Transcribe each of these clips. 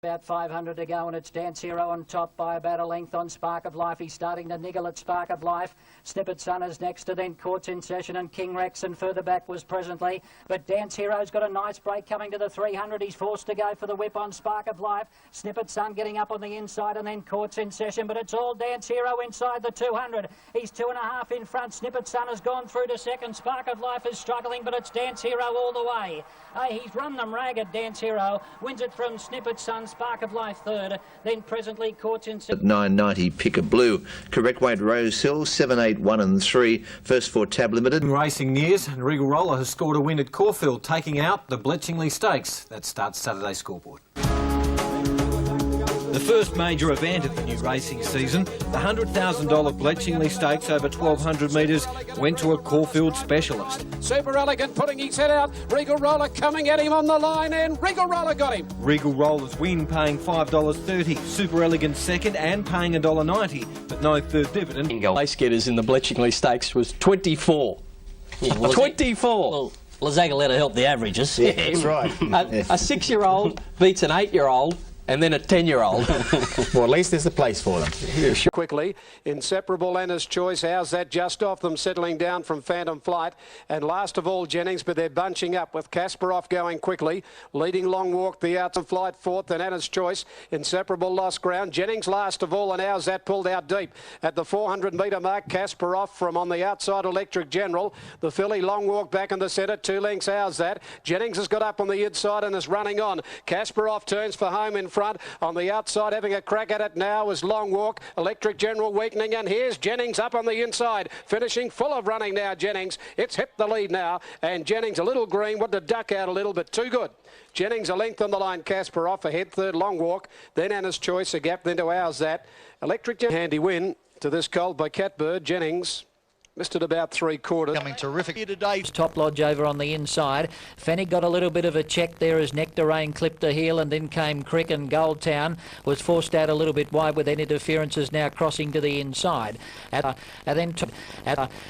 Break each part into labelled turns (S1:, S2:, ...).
S1: About 500 to go, and it's Dance Hero on top by about a length on Spark of Life. He's starting to niggle at Spark of Life. Snippet Sun is next to then Courts in Session and King Rex, and further back was Presently. But Dance Hero's got a nice break coming to the 300. He's forced to go for the whip on Spark of Life. Snippet Sun getting up on the inside, and then Courts in Session, but it's all Dance Hero inside the 200. He's 2.5 in front. Snippet Sun has gone through to second. Spark of Life is struggling, but it's Dance Hero all the way. He's run them ragged, Dance Hero. Wins it from Snippet Sun, Spark of Life third, then Presently Courts in...
S2: At 9.90, Pick a Blue. Correct weight, Rose Hill, 7, 8, 1 and 3. First for Tab Limited.
S3: Racing nears, and Regal Roller has scored a win at Caulfield, taking out the Bletchingley Stakes. That starts Saturday scoreboard. The first major event of the new racing season, the $100,000 Bletchingley Stakes over 1,200 metres, went to a Caulfield specialist.
S4: Super Elegant putting his head out. Regal Roller coming at him on the line, and Regal Roller got him.
S3: Regal Roller's win paying $5.30. Super Elegant second and paying $1.90, but no third dividend.
S5: Place getters in the Bletchingley Stakes was 24.
S6: Yeah, well,
S5: 24.
S6: Well, Lazagoleta helped the averages.
S5: Yeah, that's right. A 6-year-old beats an 8-year-old. And then a 10-year-old.
S7: Well, at least there's a place for them.
S5: Yeah, sure.
S4: Quickly, Inseparable, Anna's Choice. How's that? Just off them, settling down from Phantom Flight. And last of all, Jennings, but they're bunching up with Kasparov going quickly. Leading Long Walk, the Outs of Flight fourth, and Anna's Choice. Inseparable lost ground. Jennings last of all, and how's that? Pulled out deep. At the 400-metre mark, Kasparov from on the outside, Electric General. The filly Long Walk back in the centre, 2 lengths. How's that? Jennings has got up on the inside and is running on. Kasparov turns for home in front. On the outside, having a crack at it now is Long Walk. Electric General weakening, and here's Jennings up on the inside, finishing full of running now, Jennings. It's hit the lead now, and Jennings a little green, wanted to duck out a little, but too good. Jennings a length on the line, Kasparov ahead, third Long Walk, then Anna's Choice, a gap, then to Ours That. Electric General, handy win to this colt by Catbird. Jennings missed it about 3/4.
S8: Coming terrific here today.
S1: Top Lodge over on the inside. Fennig got a little bit of a check there as Nectarine clipped the heel, and then came Crick, and Goldtown was forced out a little bit wide with any interferences now crossing to the inside. And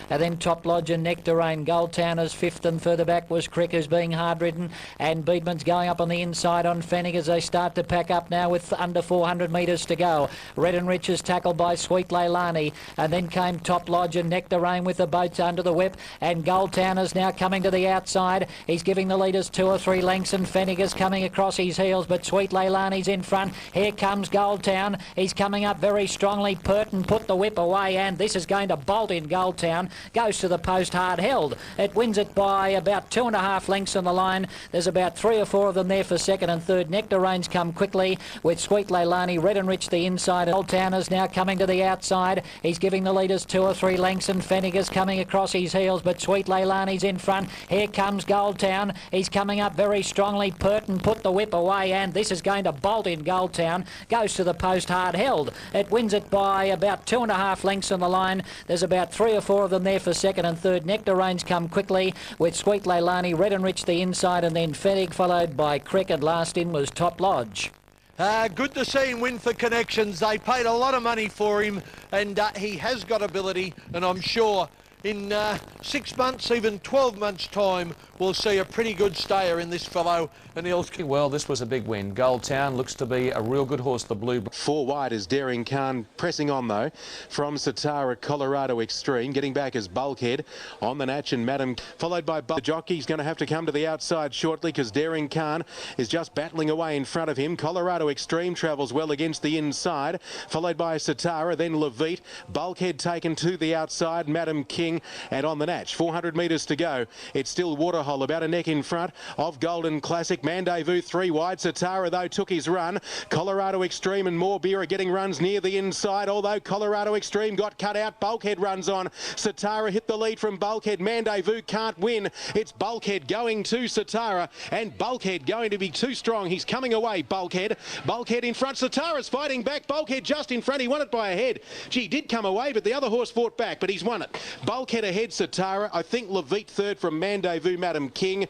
S1: then Top Lodge and Nectarine. Goldtown is fifth, and further back was Crick, who's being hard ridden, and Beedman's going up on the inside on Fennig as they start to pack up now with under 400 metres to go. Red and Rich is tackled by Sweet Leilani, and then came Top Lodge and Nectarine with the boats under the whip, and Goldtown is now coming to the outside. He's giving the leaders 2 or 3 lengths, and Fennig is coming across his heels, but Sweet Leilani's in front. Here comes Goldtown. He's coming up very strongly. Purton put the whip away, and this is going to bolt in. Goldtown goes to the post, hard held. It wins it by about 2.5 lengths on the line. There's about 3 or 4 of them there for second and third. Nectarine's come quickly with Sweet Leilani, Red and Rich the inside. Goldtown is now coming to the outside. He's giving the leaders 2 or 3 lengths, and Fennig is coming across his heels, but Sweet Leilani's in front. Here comes Goldtown. He's coming up very strongly. Purton put the whip away, and this is going to bolt in. Goldtown goes to the post, hard held. It wins it by about 2.5 lengths on the line. There's about 3 or 4 of them there for second and third. Nectarine's come quickly with Sweet Leilani, Red and Rich the inside, and then Fennig followed by Crick, and last in was Top Lodge.
S8: Good to see him win for Connections. They paid a lot of money for him, and he has got ability, and I'm sure in 6 months, even 12 months' time, we'll see a pretty good stayer in this fellow. And he'll...
S5: Well, this was a big win. Goldtown looks to be a real good horse, the Blue.
S7: 4 wide is Daring Khan, pressing on though from Satara, Colorado Extreme. Getting back is Bulkhead on the Natch, and Madam, followed by the jockey's going to have to come to the outside shortly because Daring Khan is just battling away in front of him. Colorado Extreme travels well against the inside, followed by Satara, then Levite. Bulkhead taken to the outside, Madam King, and on the Natch. 400 metres to go. It's still Waterhole, about a neck in front of Golden Classic. Mandevous 3 wide. Satara, though, took his run. Colorado Extreme and Morebeer are getting runs near the inside, although Colorado Extreme got cut out. Bulkhead runs on. Satara hit the lead from Bulkhead. Mandevous can't win. It's Bulkhead going to Satara, and Bulkhead going to be too strong. He's coming away, Bulkhead. Bulkhead in front. Satara's fighting back. Bulkhead just in front. He won it by a head. Gee, he did come away, but the other horse fought back, but he's won it. Bulkhead ahead, Satara. I think Levite third from Mandevous, Madam King.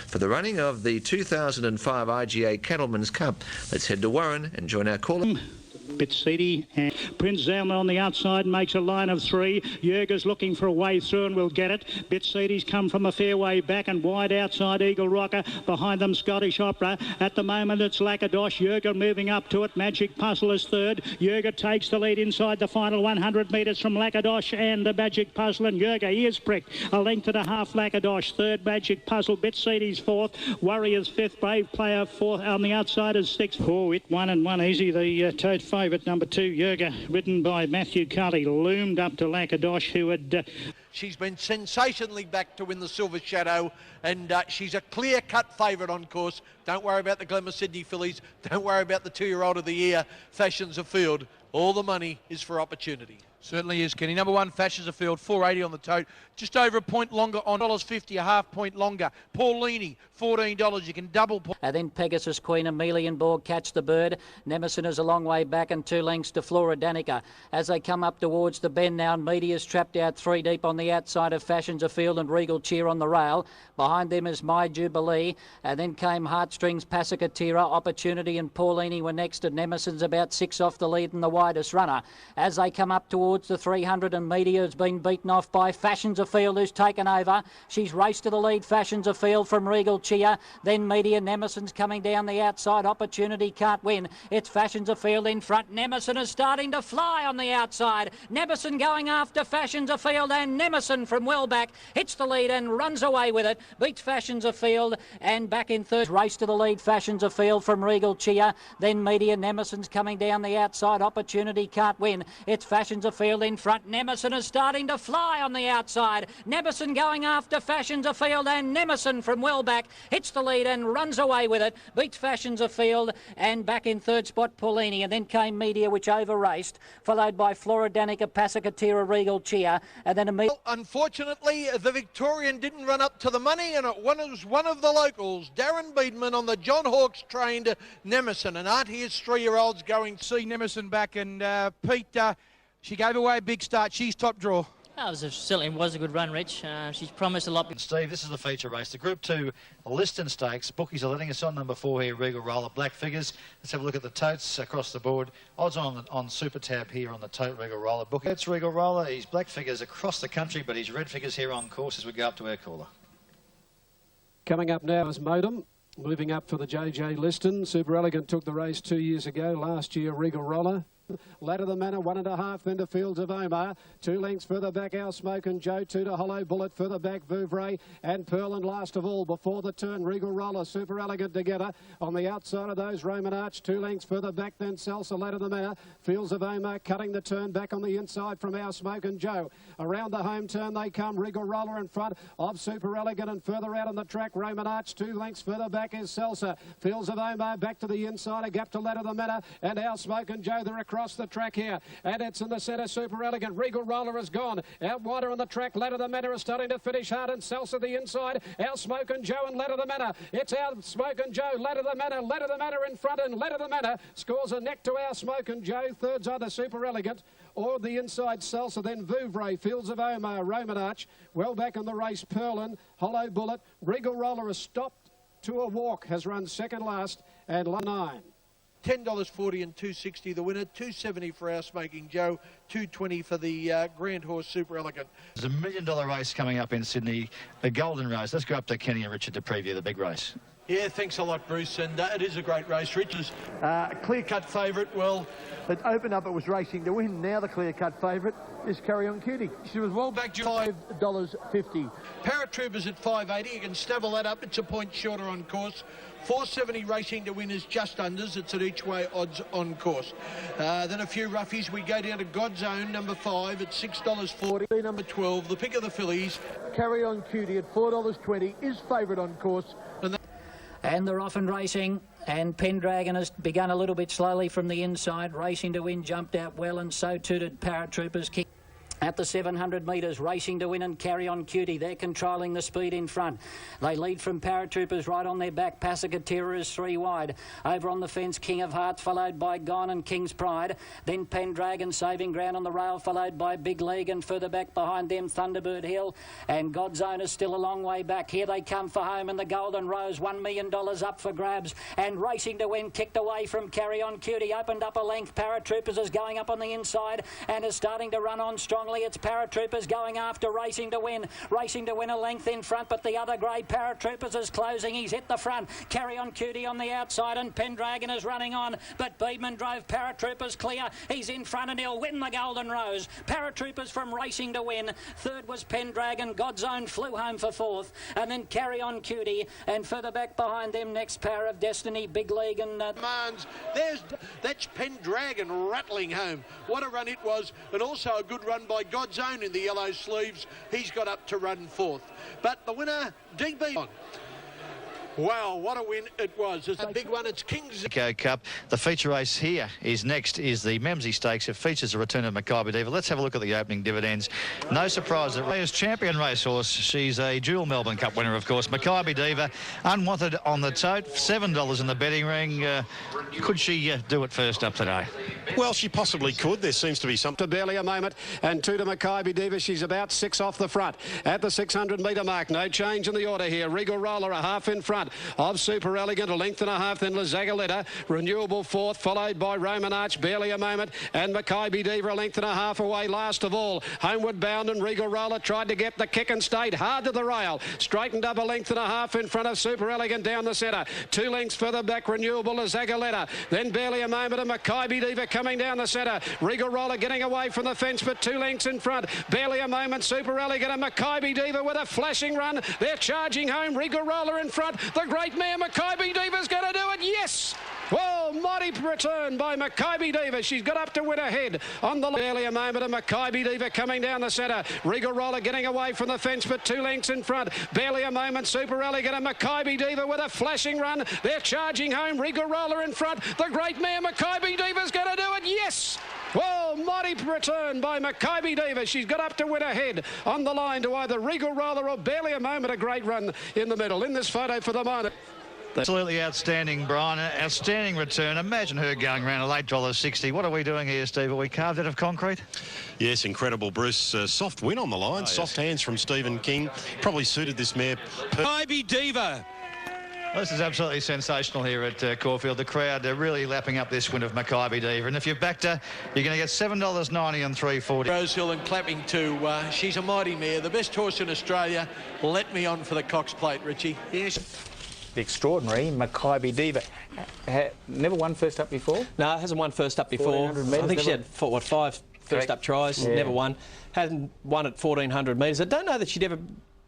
S2: For the running of the 2005 IGA Cattlemen's Cup, let's head to Warren and join our caller.
S9: Bitsiti and Prince Zalman on the outside makes a line of 3. Jurger's looking for a way through and will get it. Bitsiti's come from a fair way back and wide outside Eagle Rocker. Behind them Scottish Opera. At the moment it's Lakadosh. Jurger moving up to it. Magic Puzzle is third. Jurger takes the lead inside the final 100 metres from Lakadosh and the Magic Puzzle, and Jurger is pricked. A length and a half Lakadosh. Third Magic Puzzle. Bitsiti's fourth. Warriors fifth. Brave Player fourth. On the outside is sixth. Oh, it 1 and 1 easy. The tote favourite number 2 Jurger, ridden by Matthew Cully, loomed up to Lakadosh, who had...
S8: She's been sensationally back to win the Silver Shadow, and she's a clear-cut favourite on course. Don't worry about the Glamour Sydney fillies. Don't worry about the 2-year-old of the year, Fashions of Field. All the money is for Opportunity.
S10: Certainly is, Kenny. Number 1, Fashions of Field, 480 on the tote. Just over a point longer on $1.50, a half point longer. Paulini, $14. You can double.
S1: And then Pegasus Queen, Emelian Borg, Catch the Bird. Nemesis is a long way back and 2 lengths to Flora Danica. As they come up towards the bend now, Media's trapped out 3 deep on the outside of Fashions of Field and Regal Cheer on the rail. Behind them is My Jubilee. And then came Heartstrings, Pasicatira, Opportunity and Paulini were next, and Nemesis about 6 off the lead and the widest runner. As they come up towards the 300 and Media has been beaten off by Fashions of Field, who's taken over. She's raced to the lead, Fashions of Field from Regal Cheer. Then Media, Nemesis coming down the outside. Opportunity can't win. It's Fashions of Field in front. Nemesis is starting to fly on the outside. Nemesis going after Fashions of Field, and Nemesis from well back hits the lead and runs away with it. Beats Fashions of Field and back in third. Race to the lead, Fashions of Field from Regal Cheer. Then Media, Nemesis coming down the outside. Opportunity can't win. It's Fashions of Field in front. Nemesis is starting to fly on the outside. Nemesis going after Fashions of Field, and Nemesis from well back hits the lead and runs away with it. Beats Fashions of Field and back in third spot Paulini, and then came Media, which over raced, followed by Flora Danica, Pasicatira, Regal Cheer, and then
S8: Well, unfortunately, the Victorian didn't run up to the money, and it was one of the locals, Darren Beedman, on the John Hawkes trained Nemesis, and aren't his 3-year-olds going to
S10: see Nemesis back, and Pete, she gave away a big start. She's top draw.
S6: Certainly was a good run, Rich. She's promised a lot.
S11: Steve, this is the feature race. The Group 2 Liston Stakes. Bookies are letting us on number 4 here, Regal Roller. Black figures. Let's have a look at the totes across the board. Odds on Super Tab here on the tote Regal Roller. Bookie. It's Regal Roller. He's black figures across the country, but he's red figures here on course as we go up to our caller.
S12: Coming up now is Modem. Moving up for the JJ Liston. Super Elegant took the race 2 years ago. Last year, Regal Roller. Ladder the Manor, 1.5, then to Fields of Omar. 2 lengths further back, Our Smoke and Joe. 2 to Hollow Bullet, further back, Vouvray and Pearl. And last of all, before the turn, Regal Roller, Super Elegant together. On the outside of those, Roman Arch. 2 lengths further back, then Salsa, Ladder the Manor. Fields of Omar cutting the turn back on the inside from Our Smoke and Joe. Around the home turn they come. Regal Roller in front of Super Elegant, and further out on the track, Roman Arch. 2 lengths further back is Salsa. Fields of Omar back to the inside, a gap to Ladder the Manor, and Our Smoke and Joe, they're across the track here. And it's in the centre, Super Elegant. Regal Roller is gone. Out wider on the track, Ladder the Manor is starting to finish hard, and Salsa the inside. Our Smoke and Joe and Ladder the Manor. It's Our Smoke and Joe, Ladder the Manor in front, and Ladder the Manor scores a neck to Our Smoke and Joe. Third's either Super Elegant or the inside Salsa, then Vouvray, Fields of Omar, Roman Arch. Well back in the race, Perlin, Hollow Bullet. Regal Roller has stopped to a walk, has run second last, and 9.
S8: $10.40 and $2.60 the winner, $2.70 for Our Smoking Joe, $2.20 for the Grand Horse Super Elegant.
S11: There's $1 million race coming up in Sydney, the Golden Race. Let's go up to Kenny and Richard to preview the big race.
S8: Yeah, thanks a lot, Bruce, and it is a great race. Richard's a clear-cut favourite. Well,
S13: it opened up, it was racing to win. Now the clear-cut favourite is Carry On Cutie.
S8: She was well back, $5.50. Paratroopers at $5.80. You can stubble that up. It's a point shorter on course. $4.70 racing to win is just unders. It's at each way odds on course. Then a few roughies. We go down to God's Own, number 5 at $6.40. Number 12, the pick of the fillies.
S13: Carry On Cutie at $4.20 is favourite on course.
S1: And they're off and racing, and Pendragon has begun a little bit slowly from the inside. Racing to Win jumped out well, and so too did Paratroopers. At the 700 metres, Racing to Win and Carry On Cutie. They're controlling the speed in front. They lead from Paratroopers right on their back. Passagatera is 3 wide. Over on the fence, King of Hearts, followed by Gone and King's Pride. Then Pendragon saving ground on the rail, followed by Big League, and further back behind them, Thunderbird Hill. And God's Own is still a long way back. Here they come for home, and the Golden Rose, $1 million up for grabs. And Racing to Win kicked away from Carry On Cutie, opened up a length. Paratroopers is going up on the inside and is starting to run on strongly. It's Paratroopers going after Racing to Win. Racing to Win a length in front, but the other grey Paratroopers is closing. He's hit the front. Carry On Cutie on the outside, and Pendragon is running on. But Beedman drove Paratroopers clear. He's in front and he'll win the Golden Rose. Paratroopers from Racing to Win. Third was Pendragon. God's Own flew home for fourth. And then Carry On Cutie. And further back behind them, next Power of Destiny, Big League and...
S8: That's Pendragon rattling home. What a run it was, and also a good run by God's Own in the yellow sleeves. He's got up to run fourth. But the winner, DB. Wow, what a win it was. It's a big one. It's King's
S11: Cup. The feature race here is next is the Memsey Stakes. It features a return of Makybe Diva. Let's have a look at the opening dividends. No surprise that Ray's champion racehorse. She's a dual Melbourne Cup winner, of course. Makybe Diva, unwanted on the tote, $7 in the betting ring. Could she do it first up today?
S14: Well, she possibly could. There seems to be something.
S12: Barely a moment, and 2 to Makybe Diva. She's about 6 off the front. At the 600 metre mark, no change in the order here. Regal Roller a half in front of Super Elegant, a length and a half, then La Zagaletta, Renewable fourth, followed by Roman Arch, barely a moment, and Makybe Diva a length and a half away last of all. Homeward Bound and Regal Roller tried to get the kick and stayed hard to the rail, straightened up a length and a half in front of Super Elegant down the centre. 2 lengths further back, Renewable, La Zagaletta, then barely a moment, and Makybe Diva coming down the centre. Regal Roller getting away from the fence, but 2 lengths in front, barely a moment, Super Elegant and Makybe Diva with a flashing run. They're charging home, Regal Roller in front, the great mare Makybe Diva's going to do it, yes! Well, mighty return by Makybe Diva. She's got up to win ahead on the barely a moment, and Makybe Diva coming down the centre. Regal Roller getting away from the fence, but 2 lengths in front. Barely a moment, Super Elegant and Makybe Diva with a flashing run. They're charging home, Regal Roller in front. The great mare Makybe Diva's going to do it, yes! Well, mighty return by Makybe Diva. She's got up to win ahead on the line to either Regal Roller or barely a moment. A great run in the middle. In this photo for the moment.
S11: Absolutely outstanding, Brian. Outstanding return. Imagine her going around at $8.60. What are we doing here, Steve? Are we carved out of concrete?
S14: Yes, incredible, Bruce. Soft win on the line. Soft hands from Stephen King. Probably suited this mare.
S3: Makybe Diva.
S11: This is absolutely sensational here at Caulfield. The crowd, they're really lapping up this win of Makybe Diva. And if you've backed her, you're going to get $7.90 and $3.40.
S8: Rosehill and clapping too. She's a mighty mare. The best horse in Australia. Let me on for the Cox Plate, Richie. Yes.
S15: The extraordinary Makybe Diva. Never won first up before?
S5: No, hasn't won first up before. I think she had, 5 first up tries, never won. Hasn't won at 1,400 metres. I don't know that she'd ever...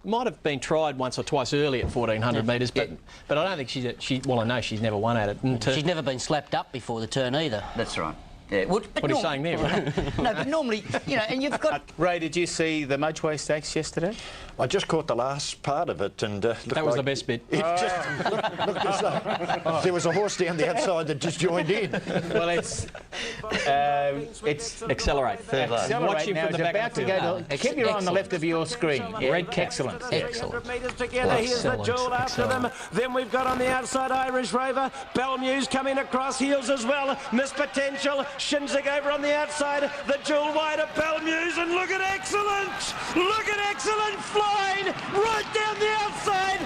S5: Might have been tried once or twice early at 1,400 metres, but I don't think well, I know she's never won at it. And
S16: she's never been slapped up before the turn either.
S15: That's right. Yeah.
S5: What are you saying there, right?
S16: No, but normally, you know, and you've got...
S15: Ray, did you see the Motorway Stakes yesterday?
S17: I just caught the last part of it, and
S5: that was the best bit.
S17: It just looked as though there was a horse down the outside that just joined in.
S5: Well, it's accelerate.
S15: Watch him from the back. About to go to, keep your eye on the left of your screen. Red Excellent.
S16: Excellent.
S18: Metres together. Here's the Jewel after them. Then we've got on the outside Irish Rover. Belmuse coming across heels as well. Miss Potential. Shinzig over on the outside. The Jewel wide of Belmuse, and look at Excellent. Look at Excellent flying right down the outside.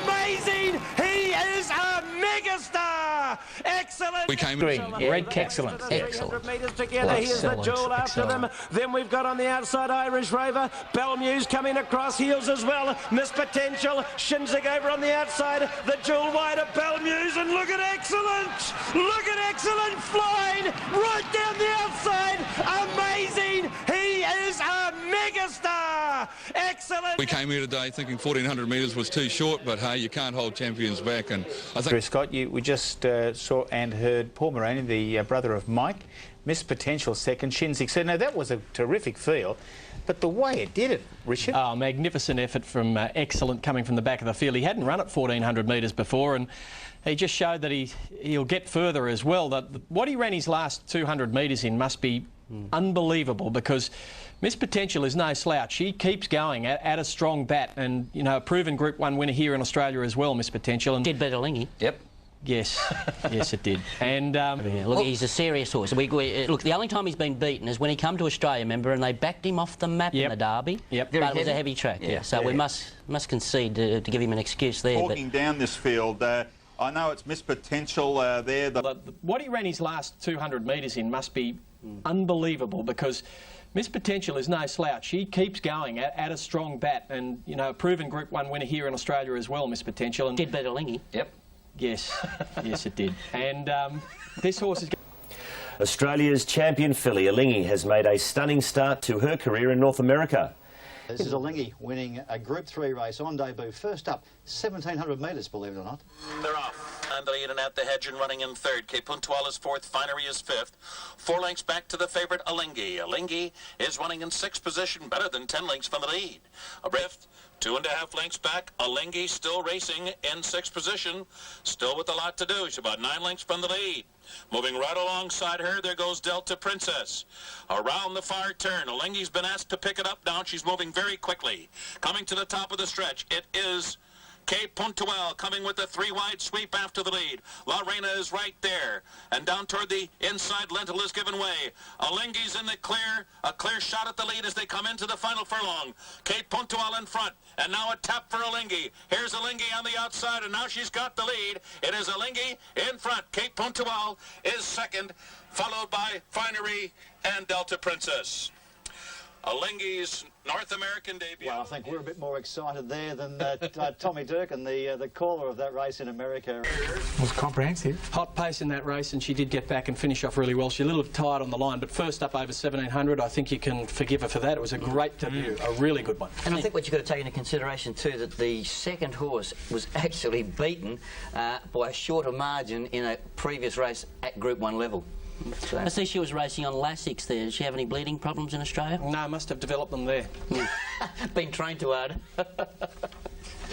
S18: Amazing. He is a megastar. Excellent.
S15: We came green. Red Excellent.
S18: Excellent. Metres together. Here's the Jewel after them. Then we've got on the outside Irish Rover. Belmuse coming across heels as well. Miss Potential. Shinzig over on the outside. The Jewel wide of Belmuse, and look at Excellent. Look at Excellent flying right down the outside. Amazing. He is a megastar. Excellent.
S19: We came here today thinking 1,400 metres was too short, but hey, you can't hold champions back. And I think...
S15: Chris Scott, we just saw and heard Paul Moroney, the brother of Mike, Miss Potential second, Shinzig. So now that was a terrific field. But the way it did it, Richard...
S5: Oh, magnificent effort from Excellent coming from the back of the field. He hadn't run at 1,400 metres before, and he just showed that he'll get further as well. What he ran his last 200 metres in must be unbelievable, because Miss Potential is no slouch. She keeps going at a strong bat, and you know, a proven Group 1 winner here in Australia as well, Miss Potential. And
S16: did beat Alinghi.
S5: Yep. Yes, yes, it did. And
S16: yeah, look, he's a serious horse. Look, the only time he's been beaten is when he come to Australia, remember, and they backed him off the map in the Derby.
S5: Yep.
S16: But it was a heavy track. Yeah. So we must concede to give him an excuse there.
S20: Walking down this field, I know it's Miss Potential there.
S5: What he ran his last 200 metres in must be unbelievable, because Miss Potential is no slouch. She keeps going at a strong bat, and you know, a proven Group 1 winner here in Australia as well, Miss Potential. And
S16: did beat Alinghi.
S5: Yep. Yes, yes, it did. And this horse is.
S18: Australia's champion filly Alinghi has made a stunning start to her career in North America.
S21: This is Alinghi winning a Group 3 race on debut. First up, 1,700 metres, believe it or not.
S22: They're off. And the lead and out the hedge and running in third. Cape Puntual is fourth. Finery is fifth. 4 lengths back to the favourite Alinghi. Alinghi is running in 6th position, better than 10 lengths from the lead. A drift. 2.5 lengths back. Alinghi still racing in 6th position. Still with a lot to do. She's about 9 lengths from the lead. Moving right alongside her, there goes Delta Princess. Around the far turn, Alinghi's been asked to pick it up now. She's moving very quickly. Coming to the top of the stretch, it is Cape Puntual coming with a 3-wide sweep after the lead. La Reina is right there. And down toward the inside, Lentil is given way. Alinghi's in the clear. A clear shot at the lead as they come into the final furlong. Cape Puntual in front. And now a tap for Alinghi. Here's Alinghi on the outside, and now she's got the lead. It is Alinghi in front. Cape Puntual is second, followed by Finery and Delta Princess. Alinghi's North American debut.
S21: Well, I think we're a bit more excited there than Tommy Durkin, the caller of that race in America.
S5: It was comprehensive. Hot pace in that race, and she did get back and finish off really well. She's a little tired on the line, but first up over 1,700, I think you can forgive her for that. It was a great debut, a really good one.
S16: And I think what you've got to take into consideration too, that the second horse was actually beaten by a shorter margin in a previous race at Group 1 level. So. I see she was racing on Lasix there. Did she have any bleeding problems in Australia?
S5: No, must have developed them there.
S16: Been trained too hard.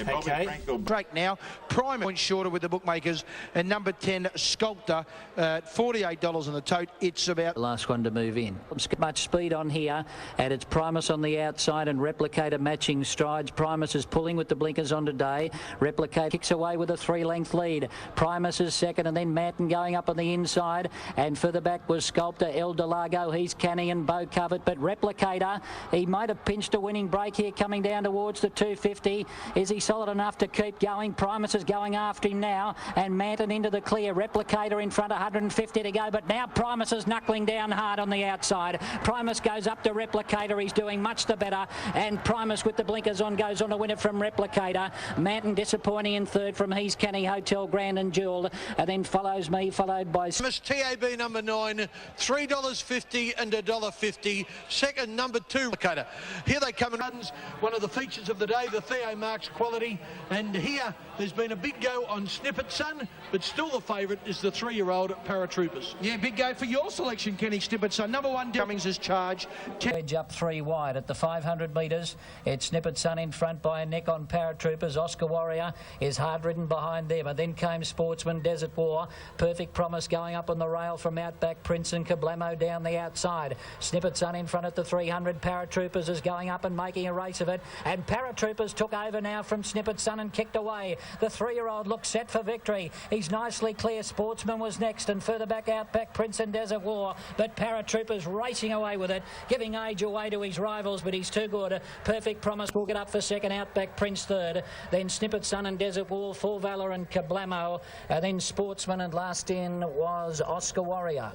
S10: Okay. Break now. Prime point shorter with the bookmakers. And number 10, Sculptor, $48 on the tote. It's about...
S1: Last one to move in. Much speed on here, and it's Primus on the outside and Replicator matching strides. Primus is pulling with the blinkers on today. Replicator kicks away with a 3-length lead. Primus is second, and then Manton going up on the inside. And further back was Sculptor, El Delago. He's canny and bow covered, but Replicator, he might have pinched a winning break here coming down towards the 250. Is he solid enough to keep going? Primus is going after him now, and Manton into the clear. Replicator in front, 150 to go, but now Primus is knuckling down hard on the outside. Primus goes up to Replicator. He's doing much the better, and Primus with the blinkers on goes on to win it from Replicator. Manton disappointing in third from He's Canny, Hotel Grand and Jewel, and then follows me, followed by
S8: TAB number 9, $3.50 and $1.50. Second, number 2, Replicator. Here they come, and runs one of the features of the day, the Theo Marks quality. And here there's been a big go on Snippet Son, but still the favourite is the 3-year-old Paratroopers.
S10: Yeah, big go for your selection, Kenny Snippet Son. Number 1, Cummings is charged.
S1: Edge up 3 wide at the 500 metres. It's Snippet Son in front by a neck on Paratroopers. Oscar Warrior is hard ridden behind them. And then came Sportsman, Desert War. Perfect Promise going up on the rail from Outback Prince and Kablamo down the outside. Snippet Son in front at the 300. Paratroopers is going up and making a race of it. And Paratroopers took over now from Snippet Son and kicked away. The 3-year-old looks set for victory. He's nicely clear. Sportsman was next, and further back Outback Prince and Desert War. But Paratroopers racing away with it, giving age away to his rivals, but he's too good. Perfect Promise will get up for second. Outback Prince third. Then Snippet Son and Desert War, Full Valor and Kablamo. Then Sportsman, and last in was Oscar Warrior.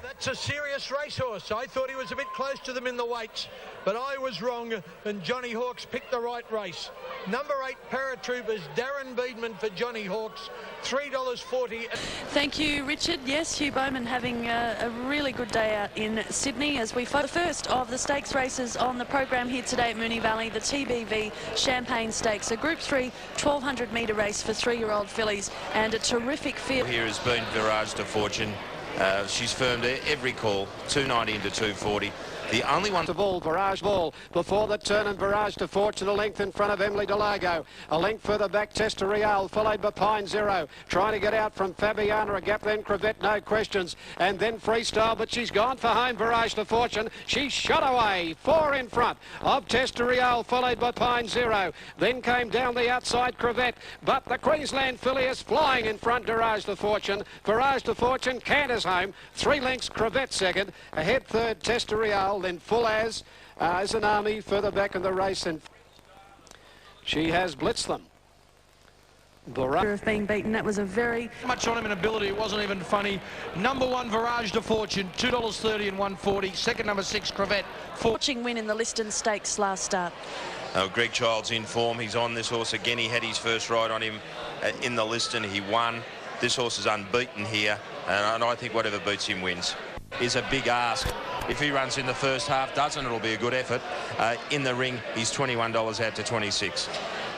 S8: That's a serious racehorse. I thought he was a bit close to them in the weights, but I was wrong, and Johnny Hawkes picked the right race. Number 8, Paratroopers, Darren Beedman for Johnny Hawkes, $3.40.
S23: Thank you, Richard. Yes, Hugh Bowman having a really good day out in Sydney as we fight the first of the stakes races on the program here today at Moonee Valley, the TBV Champagne Stakes, a Group 3 1,200-metre race for 3-year-old fillies, and a terrific field.
S24: Here has been Virage de Fortune. She's firmed every call, 290 into 240.
S2: The only one...
S12: To Ball, Barrage Ball, before the turn, and Barrage to Fortune, a length in front of Emily Delago. A length further back, Testa Real, followed by Pine Zero. Trying to get out from Fabiana, a gap then Crevette, no questions. And then Freestyle, but she's gone for home, Barrage to Fortune. She's shot away, 4 in front of Testa Real, followed by Pine Zero. Then came down the outside Crevette, but the Queensland filly is flying in front, Barrage to Fortune. Barrage to Fortune, Canter's home, 3 lengths, Crevette second, ahead third, Testa Real, then Full As an Army further back in the race, and she has blitzed them.
S23: Of being beaten, that was a very
S10: much on him in ability. It wasn't even funny. Number 1 Virage de Fortune, $2.30 and $1.40. Second, number 6 Crevette.
S23: Fortune win in the Liston Stakes last start.
S2: Greg Child's in form. He's on this horse again. He had his first ride on him in the Liston. He won. This horse is unbeaten here, and I think whatever beats him wins. Is a big ask. If he runs in the first half, doesn't, it'll be a good effort. In the ring, he's $21 out to 26.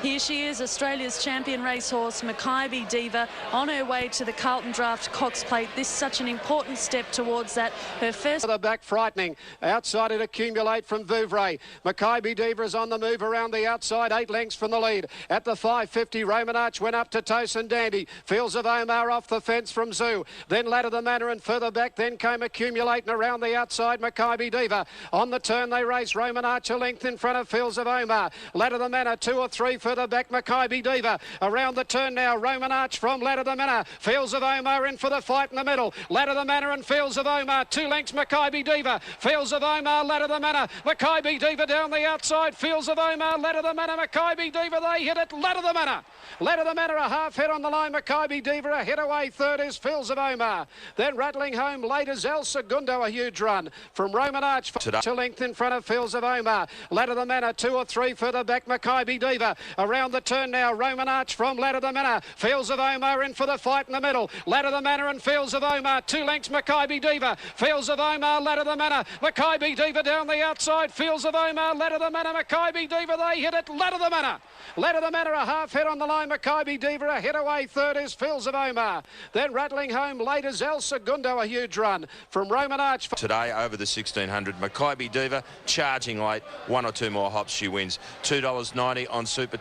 S23: Here she is, Australia's champion racehorse, Makybe Diva, on her way to the Carlton Draft Cox Plate. This is such an important step towards that. Her first...
S12: The back frightening. Outside it Accumulate from Vouvray. Makybe Diva is on the move around the outside, 8 lengths from the lead. At the 5.50, Roman Arch went up to Tosin Dandy. Fields of Omar off the fence from Zoo. Then Ladder the Manor, and further back then came Accumulate, and around the outside Makybe Diva. On the turn they race, Roman Arch a length in front of Fields of Omar. Ladder the Manor, 2 or 3 further back, Makybe Diva. Around the turn now, Roman Arch from Ladder the Manor. Fields of Omar in for the fight in the middle. Ladder the Manor and Fields of Omar. 2 lengths, Makybe Diva. Fields of Omar, Ladder the Manor. Makybe Diva down the outside. Fields of Omar, Ladder the Manor. Makybe Diva, they hit it. Ladder the Manor. Ladder the Manor, a half head on the line. Makybe Diva, a head away. Third is Fields of Omar. Then rattling home late is El Segundo, a huge run from Roman Arch. To length in front of Fields of Omar. Ladder the Manor, 2 or 3 further back, Makybe Diva. Around the turn now, Roman Arch from Ladder the Manor. Fields of Omar in for the fight in the middle. Ladder the Manor and Fields of Omar. 2 lengths, Makybe Diva. Fields of Omar, Ladder the Manor. Makybe Diva down the outside. Fields of Omar, Ladder the Manor. Makybe Diva, they hit it. Ladder the Manor. Ladder the Manor, a half head on the line. Makybe Diva, a head away. Third is Fields of Omar. Then rattling home late is El Segundo, a huge run from Roman Arch.
S2: Today over the 1600, Makybe Diva charging late. 1 or 2 more hops, she wins. $2.90 on Super.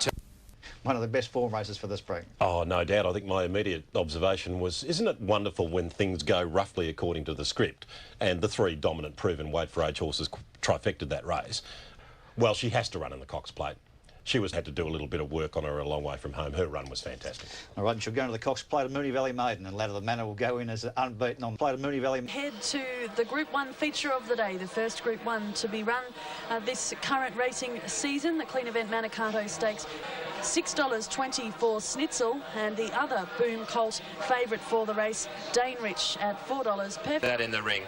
S21: One of the best form races for this spring.
S4: Oh, no doubt. I think my immediate observation was, isn't it wonderful when things go roughly according to the script? And the 3 dominant proven weight for age horses trifected that race. Well, she has to run in the Cox Plate. She had to do a little bit of work on her a long way from home. Her run was fantastic.
S21: All right, and she'll go into the Cox Plate of Moonee Valley Maiden, and Ladder the Manor will go in as unbeaten on Plate of Moonee Valley.
S23: Head to the Group 1 feature of the day, the first Group 1 to be run this current racing season, the Clean Event Manicato Stakes. $6.20 for Snitzel, and the other Boom Colt favourite for the race, Dane Rich, at $4 per...
S2: That in the ring.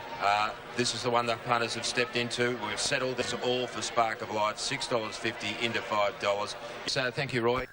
S2: This is the one the punters have stepped into. We've settled this all for Spark of Life, $6.50 into $5. So thank you, Roy.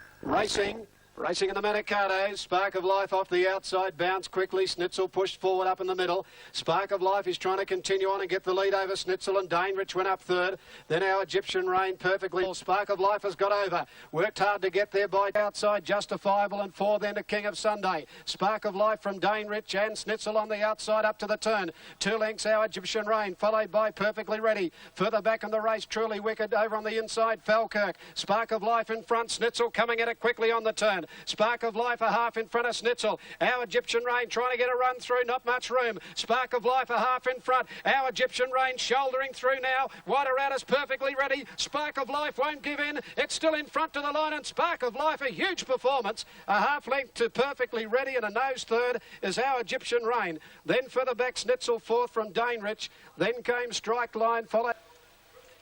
S12: Racing in the Manicato. Spark of Life off the outside, bounced quickly. Snitzel pushed forward up in the middle. Spark of Life is trying to continue on and get the lead over Snitzel, and Dangerich went up third. Then our Egyptian Rain perfectly. Spark of Life has got over. Worked hard to get there by outside, Justifiable, and 4 then to King of Sunday. Spark of Life from Dangerich and Snitzel on the outside up to the turn. 2 lengths, our Egyptian Rain, followed by Perfectly Ready. Further back in the race, Truly Wicked over on the inside, Falkirk. Spark of Life in front, Snitzel coming at it quickly on the turn. Spark of Life a half in front of Snitzel. Our Egyptian Rain trying to get a run through, not much room. Spark of Life a half in front. Our Egyptian Rain shouldering through now. Wider out is Perfectly Ready. Spark of Life won't give in. It's still in front to the line, and Spark of Life, a huge performance. A half length to Perfectly Ready, and a nose third is Our Egyptian Rain. Then further back, Snitzel fourth from Dangerich. Then came Strike Line, followed.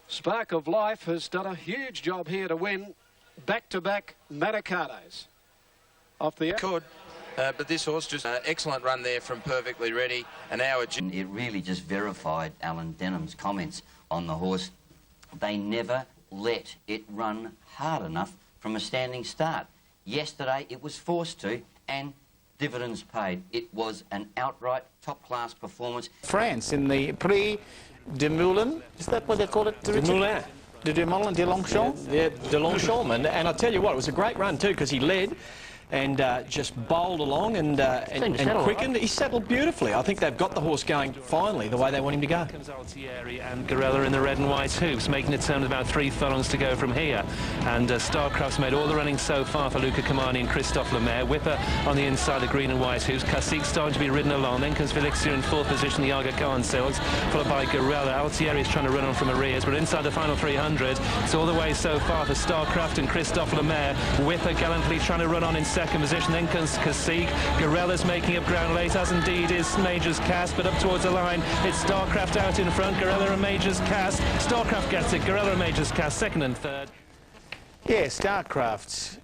S12: Spark of Life has done a huge job here to win back-to-back Manicatos. Off the
S2: could, but this horse just excellent run there from Perfectly Ready, and our...
S16: It really just verified Alan Denham's comments on the horse. They never let it run hard enough from a standing start. Yesterday it was forced to, and dividends paid. It was an outright top-class performance.
S15: France in the Prix de Moulin, is that what they call it?
S5: De Moulin.
S15: De Moulin de Longchamp?
S5: Yeah, de Longchamp, and I tell you what, it was a great run too, because he led. and just bowled along and quickened. He settled beautifully. I think they've got the horse going finally the way they want him to go.
S6: Altieri and Gorilla in the red and white hoops, making it sound about 3 furlongs to go from here. And Starcraft's made all the running so far for Luca Kamani and Christophe Lemaire. Whipper on the inside, the green and white hoops. Cacique starting to be ridden along. Then comes Felixia in 4th position, the Aga Khan Silks, followed by Gorilla. Altieri is trying to run on from arrears, but inside the final 300. It's all the way so far for Starcraft and Christophe Lemaire. Whipper gallantly trying to run on in 2nd position. Then comes Cacique. Gorella's making up ground late, as indeed is Major's Cast, but up towards the line, it's Starcraft out in front. Gorilla and Major's Cast. Starcraft gets it. Gorilla and Major's Cast, 2nd and 3rd.
S15: Yeah, Starcraft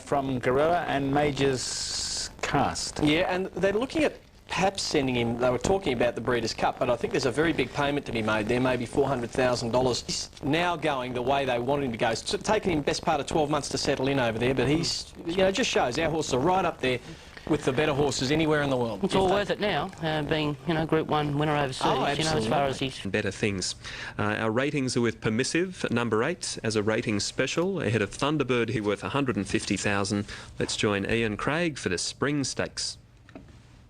S15: from Gorilla and Major's Cast.
S5: Yeah, and they're looking at perhaps sending him. They were talking about the Breeders' Cup, but I think there's a very big payment to be made there, maybe $400,000. He's now going the way they wanted him to go. It's taken him best part of 12 months to settle in over there, but he's, you know, just shows our horses are right up there with the better horses anywhere in the world.
S16: It's all worth it now, being, you know, Group 1 winner overseas, you know, as far as he's...
S7: Better things. Our ratings are with Permissive, number 8, as a rating special, ahead of Thunderbird, who worth $150,000. Let's join Ian Craig for the Spring Stakes.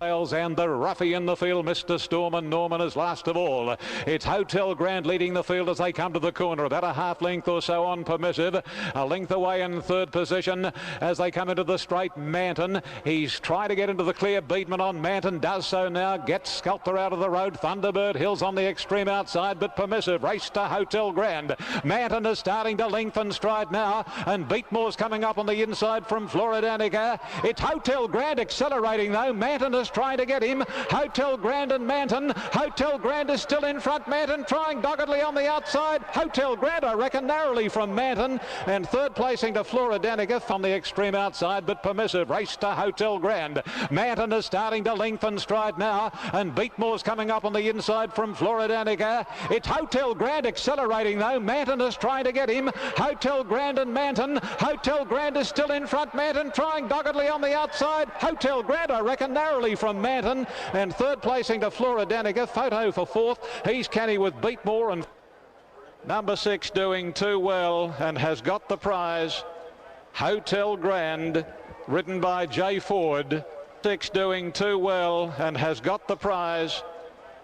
S9: And the roughie in the field, Mr. Storm, and Norman is last of all. It's Hotel Grand leading the field as they come to the corner, about a half length or so on Permissive. A length away in 3rd position as they come into the straight, Manton. He's trying to get into the clear. Beatman on Manton, does so now, gets Sculptor out of the road. Thunderbird Hills on the extreme outside, but Permissive race to Hotel Grand. Manton is starting to lengthen stride now, and Beatmore's coming up on the inside from Floridanica. It's Hotel Grand accelerating though. Manton is trying to get him. Hotel Grand and Manton. Hotel Grand is still in front. Manton trying doggedly on the outside. Hotel Grand, I reckon, narrowly from Manton. And 3rd placing to Floridanica on the extreme outside, but Permissive race to Hotel Grand. Manton is starting to lengthen stride now, and Beatmore's coming up on the inside from Floridanica. It's Hotel Grand accelerating though. Manton is trying to get him. Hotel Grand and Manton. Hotel Grand is still in front. Manton trying doggedly on the outside. Hotel Grand, I reckon, narrowly from Manton, and 3rd placing to Floridanica. Photo for 4th. He's canny with Beatmore, and number 6 doing too well and has got the prize. Hotel Grand, ridden by Jay Ford. 6 doing too well and has got the prize.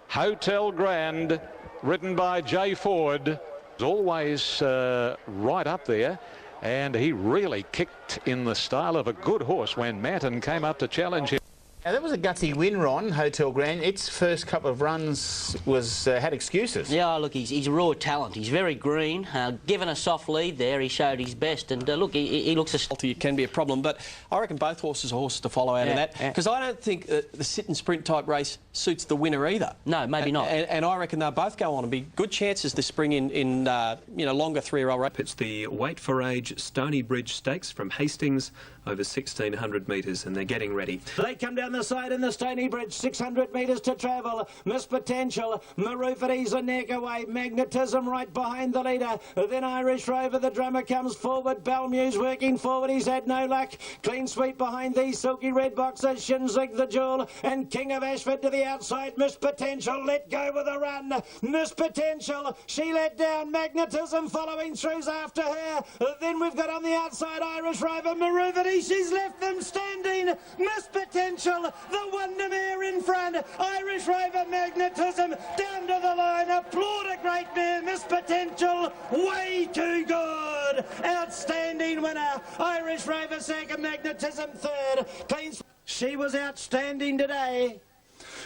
S9: Hotel Grand, ridden by Jay Ford. Always right up there. And he really kicked in the style of a good horse when Manton came up to challenge him.
S15: Now, that was a gutsy win, Ron, Hotel Grand. Its first couple of runs was had excuses.
S16: Yeah, look, he's raw talent. He's very green. Given a soft lead there, he showed his best. And look, he looks a...
S5: It can be a problem, but I reckon both horses are horses to follow out of that. Because I don't think the sit and sprint type race suits the winner either.
S16: No, maybe not.
S5: And I reckon they'll both go on and be good chances this spring in you know, longer 3-year-old race.
S7: It's the Wait for Age Stony Bridge Stakes from Hastings, over 1,600 metres, and they're getting ready.
S18: They come down the side in the Stony Bridge, 600 metres to travel. Miss Potential, Marufades a neck away, Magnetism right behind the leader. Then Irish Rover, the drummer comes forward. Belmuse working forward, he's had no luck. Clean sweep behind these Silky Red Boxers, Shinzig the Jewel, and King of Ashford to the outside. Miss Potential let go with a run. Miss Potential, she let down. Magnetism following throughs after her. Then we've got on the outside Irish Rover, Marufades, she's left them standing. Miss Potential, the Wondermare in front. Irish Rover, Magnetism down to the line. Applaud a great mare, Miss Potential, way too good. Outstanding winner. Irish Rover 2nd, Magnetism 3rd. Clean. She was outstanding today.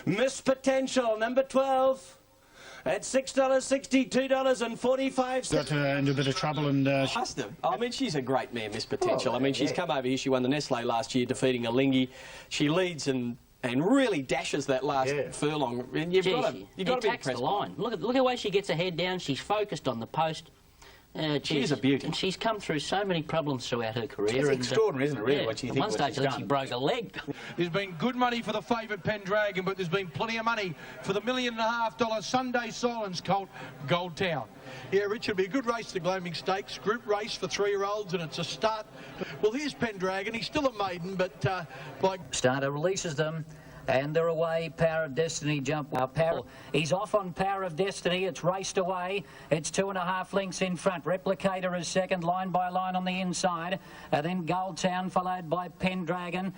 S18: Miss Potential, number 12. At $6.60, $2.45.
S24: Got into a bit of trouble and...
S5: I mean, she's a great mare, Miss Potential. I mean, she's come over here. She won the Nestle last year, defeating Alinghi. She leads and really dashes that last furlong. And you've got to be impressed.
S16: The line. Look at the way she gets her head down. She's focused on the post.
S5: She's a beauty.
S16: And she's come through so many problems throughout her career.
S15: It's extraordinary, isn't it, really, what you think?
S16: At one stage, I think she broke a leg.
S10: There's been good money for the favourite Pendragon, but there's been plenty of money for the $1.5 million Sunday Silence colt, Gold Town. Yeah, Rich, it'll be a good race, the Gloaming Stakes. Group race for 3-year-olds, and it's a start. Well, here's Pendragon. He's still a maiden, but like...
S1: Starter releases them. And they're away. Power of Destiny jump. He's off on Power of Destiny. It's raced away. It's 2.5 lengths in front. Replicator is second, line by line on the inside. Then Goldtown, followed by Pendragon,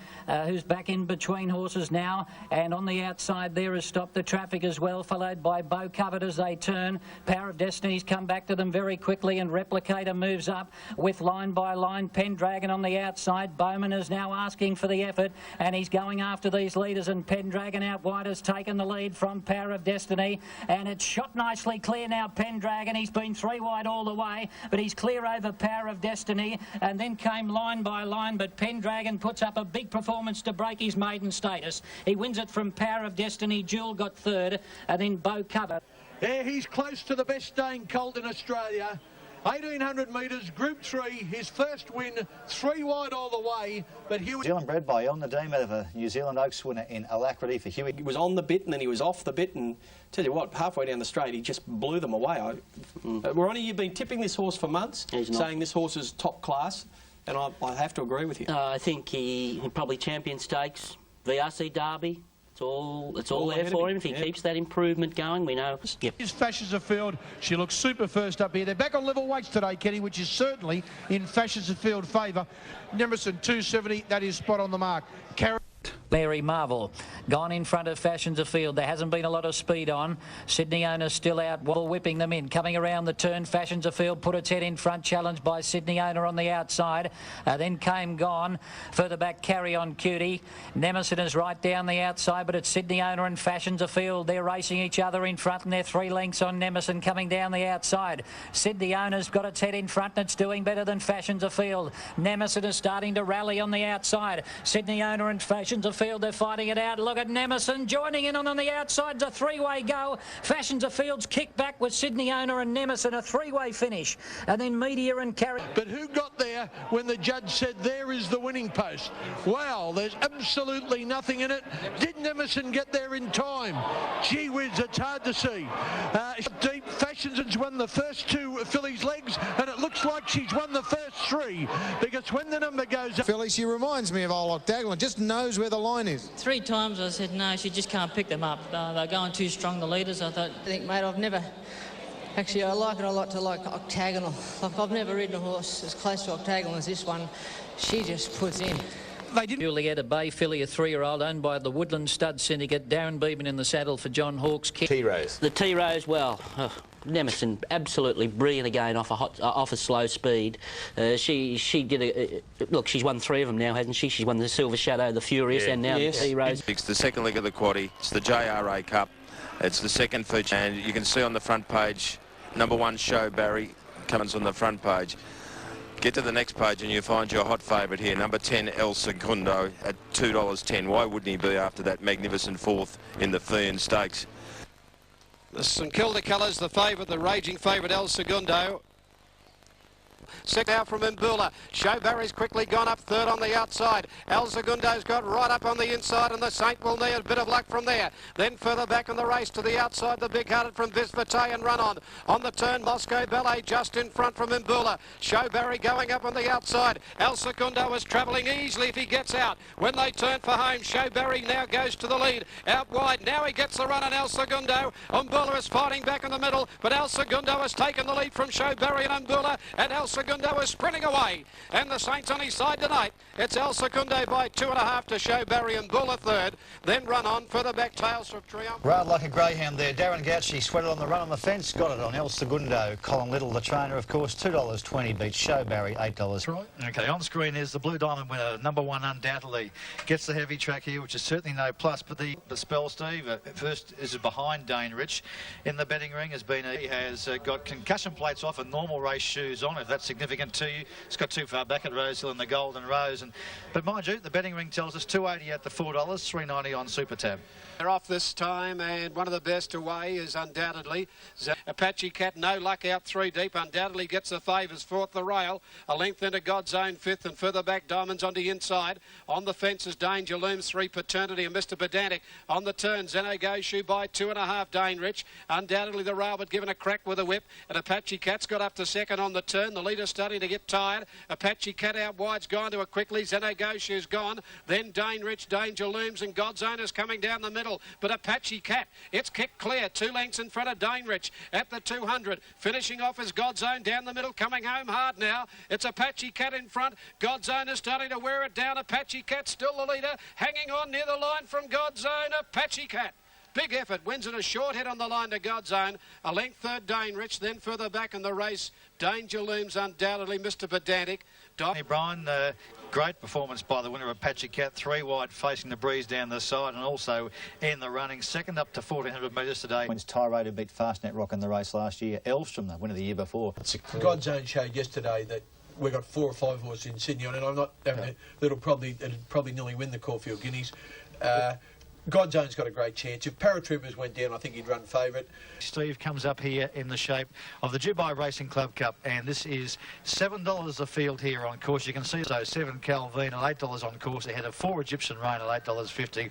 S1: who's back in between horses now. And on the outside there has stopped the traffic as well, followed by Bow Covered as they turn. Power of Destiny's come back to them very quickly, and Replicator moves up with line by line. Pendragon on the outside. Bowman is now asking for the effort, and he's going after these leaders, and Pendragon out wide has taken the lead from Power of Destiny, and it's shot nicely clear now. Pendragon, he's been 3 wide all the way, but he's clear over Power of Destiny, and then came line by line, but Pendragon puts up a big performance to break his maiden status. He wins it from Power of Destiny. Jewel got third, and then Bow Covered.
S8: Yeah, he's close to the best staying colt in Australia. 1,800 metres, Group 3, his first win, 3 wide all the way, but Huey...
S21: New Zealand bred by El Nadim out of a New Zealand Oaks winner in Alacrity for Huey.
S5: He was on the bit and then he was off the bit, and tell you what, halfway down the straight he just blew them away. Ronnie, you've been tipping this horse for months, saying this horse is top class, and I have to agree with you.
S16: I think he probably champion stakes, VRC Derby. It's all there for him. If he keeps that improvement going, we know. Yep.
S10: Is Fashions of Field. She looks super first up here. They're back on level weights today, Kenny, which is certainly in Fashions of Field favour. Nemerson 270, that is spot on the mark.
S1: Mary Marvel gone in front of Fashions of Field. There hasn't been a lot of speed on. Sydney Owner still out, whipping them in. Coming around the turn, Fashions of Field put its head in front, challenged by Sydney Owner on the outside. Then came Gone. Further back, Carry On Cutie. Nemesis is right down the outside, but it's Sydney Owner and Fashions of Field. They're racing each other in front, and they're 3 lengths on Nemesis coming down the outside. Sydney Owner's got its head in front, and it's doing better than Fashions of Field. Nemesis is starting to rally on the outside. Sydney Owner and Fashions of Field, they're fighting it out. Look at Nemesis joining in on the outside. It's a 3-way go. Fashions of Field's kick back with Sydney Owner and Nemesis, a 3-way finish. And then Media and Carry.
S8: But who got there when the judge said there is the winning post? Wow, there's absolutely nothing in it. Did Nemesis get there in time? Gee whiz, it's hard to see. Deep Fashions has won the first 2 fillies legs, and it looks like she's won the first 3, because when the number goes up...
S3: Filly, she reminds me of old Octagonal, just knows where the line is.
S13: 3 times I said no, she just can't pick them up. They're going too strong, the leaders. I think, mate, I've never... Actually, I like it a lot to like Octagonal. Like, I've never ridden a horse as close to Octagonal as this one. She just puts in.
S1: Julietta Bay filly, a 3-year-old, owned by the Woodland Stud Syndicate. Darren Beeman in the saddle for John Hawkes.
S16: T-Rose. The T-Rose, well... Nemesis absolutely brilliant again off a slow speed. She did a look. She's won 3 of them now, hasn't she? She's won the Silver Shadow, the Furious, and now the T-Rose.
S2: It's the second leg of the quaddie. It's the JRA Cup. It's the second feature, and you can see on the front page, number 1 Show Barry comes on the front page. Get to the next page and you find your hot favourite here, number 10 El Segundo at $2.10. Why wouldn't he be after that magnificent 4th in the Fian Stakes?
S12: The St Kilda colours, the favourite, the raging favourite, El Segundo. Second out from Mbula. Showbarry's quickly gone up 3rd on the outside. El Segundo's got right up on the inside, and the Saint will need a bit of luck from there. Then further back in the race to the outside, the big-hearted from Bisbate and Run On. On the turn, Moscow Ballet just in front from Mbula. Showbarry going up on the outside. El Segundo is travelling easily if he gets out. When they turn for home, Showbarry now goes to the lead. Out wide, now he gets the run on El Segundo. Mbula is fighting back in the middle, but El Segundo has taken the lead from Showbarry and Mbula, and El Segundo is sprinting away, and the Saints on his side tonight. It's El Segundo by 2.5 to Showbarry and Bulla 3rd. Then Run On further back, Tails from Triumph.
S21: Ride like a greyhound there. Darren Gauci sweated on the run on the fence, got it on El Segundo. Colin Little, the trainer, of course, $2.20 beats Showbarry, $8.
S11: Right. Okay, on screen is the Blue Diamond winner, number 1 undoubtedly. Gets the heavy track here, which is certainly no plus, but the spell, Steve, first is behind Dane Rich in the betting ring. He has got concussion plates off and normal race shoes on, if that's significant to you. It's got too far back at Rosehill in the Golden Rose. But mind you, the betting ring tells us $2.80 at the $4, $3.90 on Super Tab.
S12: They're off this time, and one of the best away is undoubtedly Apache Cat. No luck out 3 deep. Undoubtedly gets the favours. 4th the rail. A length into God's Own 5th, and further back Diamonds on the inside. On the fence is Danger Looms, 3 Paternity and Mr. Pedantic. On the turn, Zeno Goshu by 2.5 Dane Rich. Undoubtedly the rail, but given a crack with a whip, and Apache Cat's got up to 2nd on the turn. The lead leader starting to get tired. Apache Cat out wide's gone to it quickly. Zeno Goshu's gone. Then Dane Rich, Danger Looms and God's Own is coming down the middle. But Apache Cat, it's kicked clear. 2 lengths in front of Dane Rich at the 200. Finishing off is God's Own down the middle, coming home hard now. It's Apache Cat in front. God's Own is starting to wear it down. Apache Cat still the leader, hanging on near the line from God's Own. Apache Cat. Big effort, wins it a short head on the line to God's Own. A length third, Dane Rich. Then further back in the race, Danger Looms, undoubtedly Mr. Pedantic.
S21: Donny Bryan, great performance by the winner of Apache Cat. 3 wide facing the breeze down the side and also in the running. Second up to 1,400 metres today. Wins Tirade, beat Fastnet Rock in the race last year. Elvstrom, the winner the year before.
S10: God's Own showed yesterday that we've got 4 or 5 horses in Sydney on, and I'm not having it'll probably nearly win the Caulfield Guineas. God's Own's got a great chance. If Paratroopers went down, I think he'd run favourite.
S21: Steve comes up here in the shape of the Dubai Racing Club Cup, and this is $7 a field here on course. You can see so 7 Calvin at $8 on course ahead of 4 Egyptian Rain at $8.50,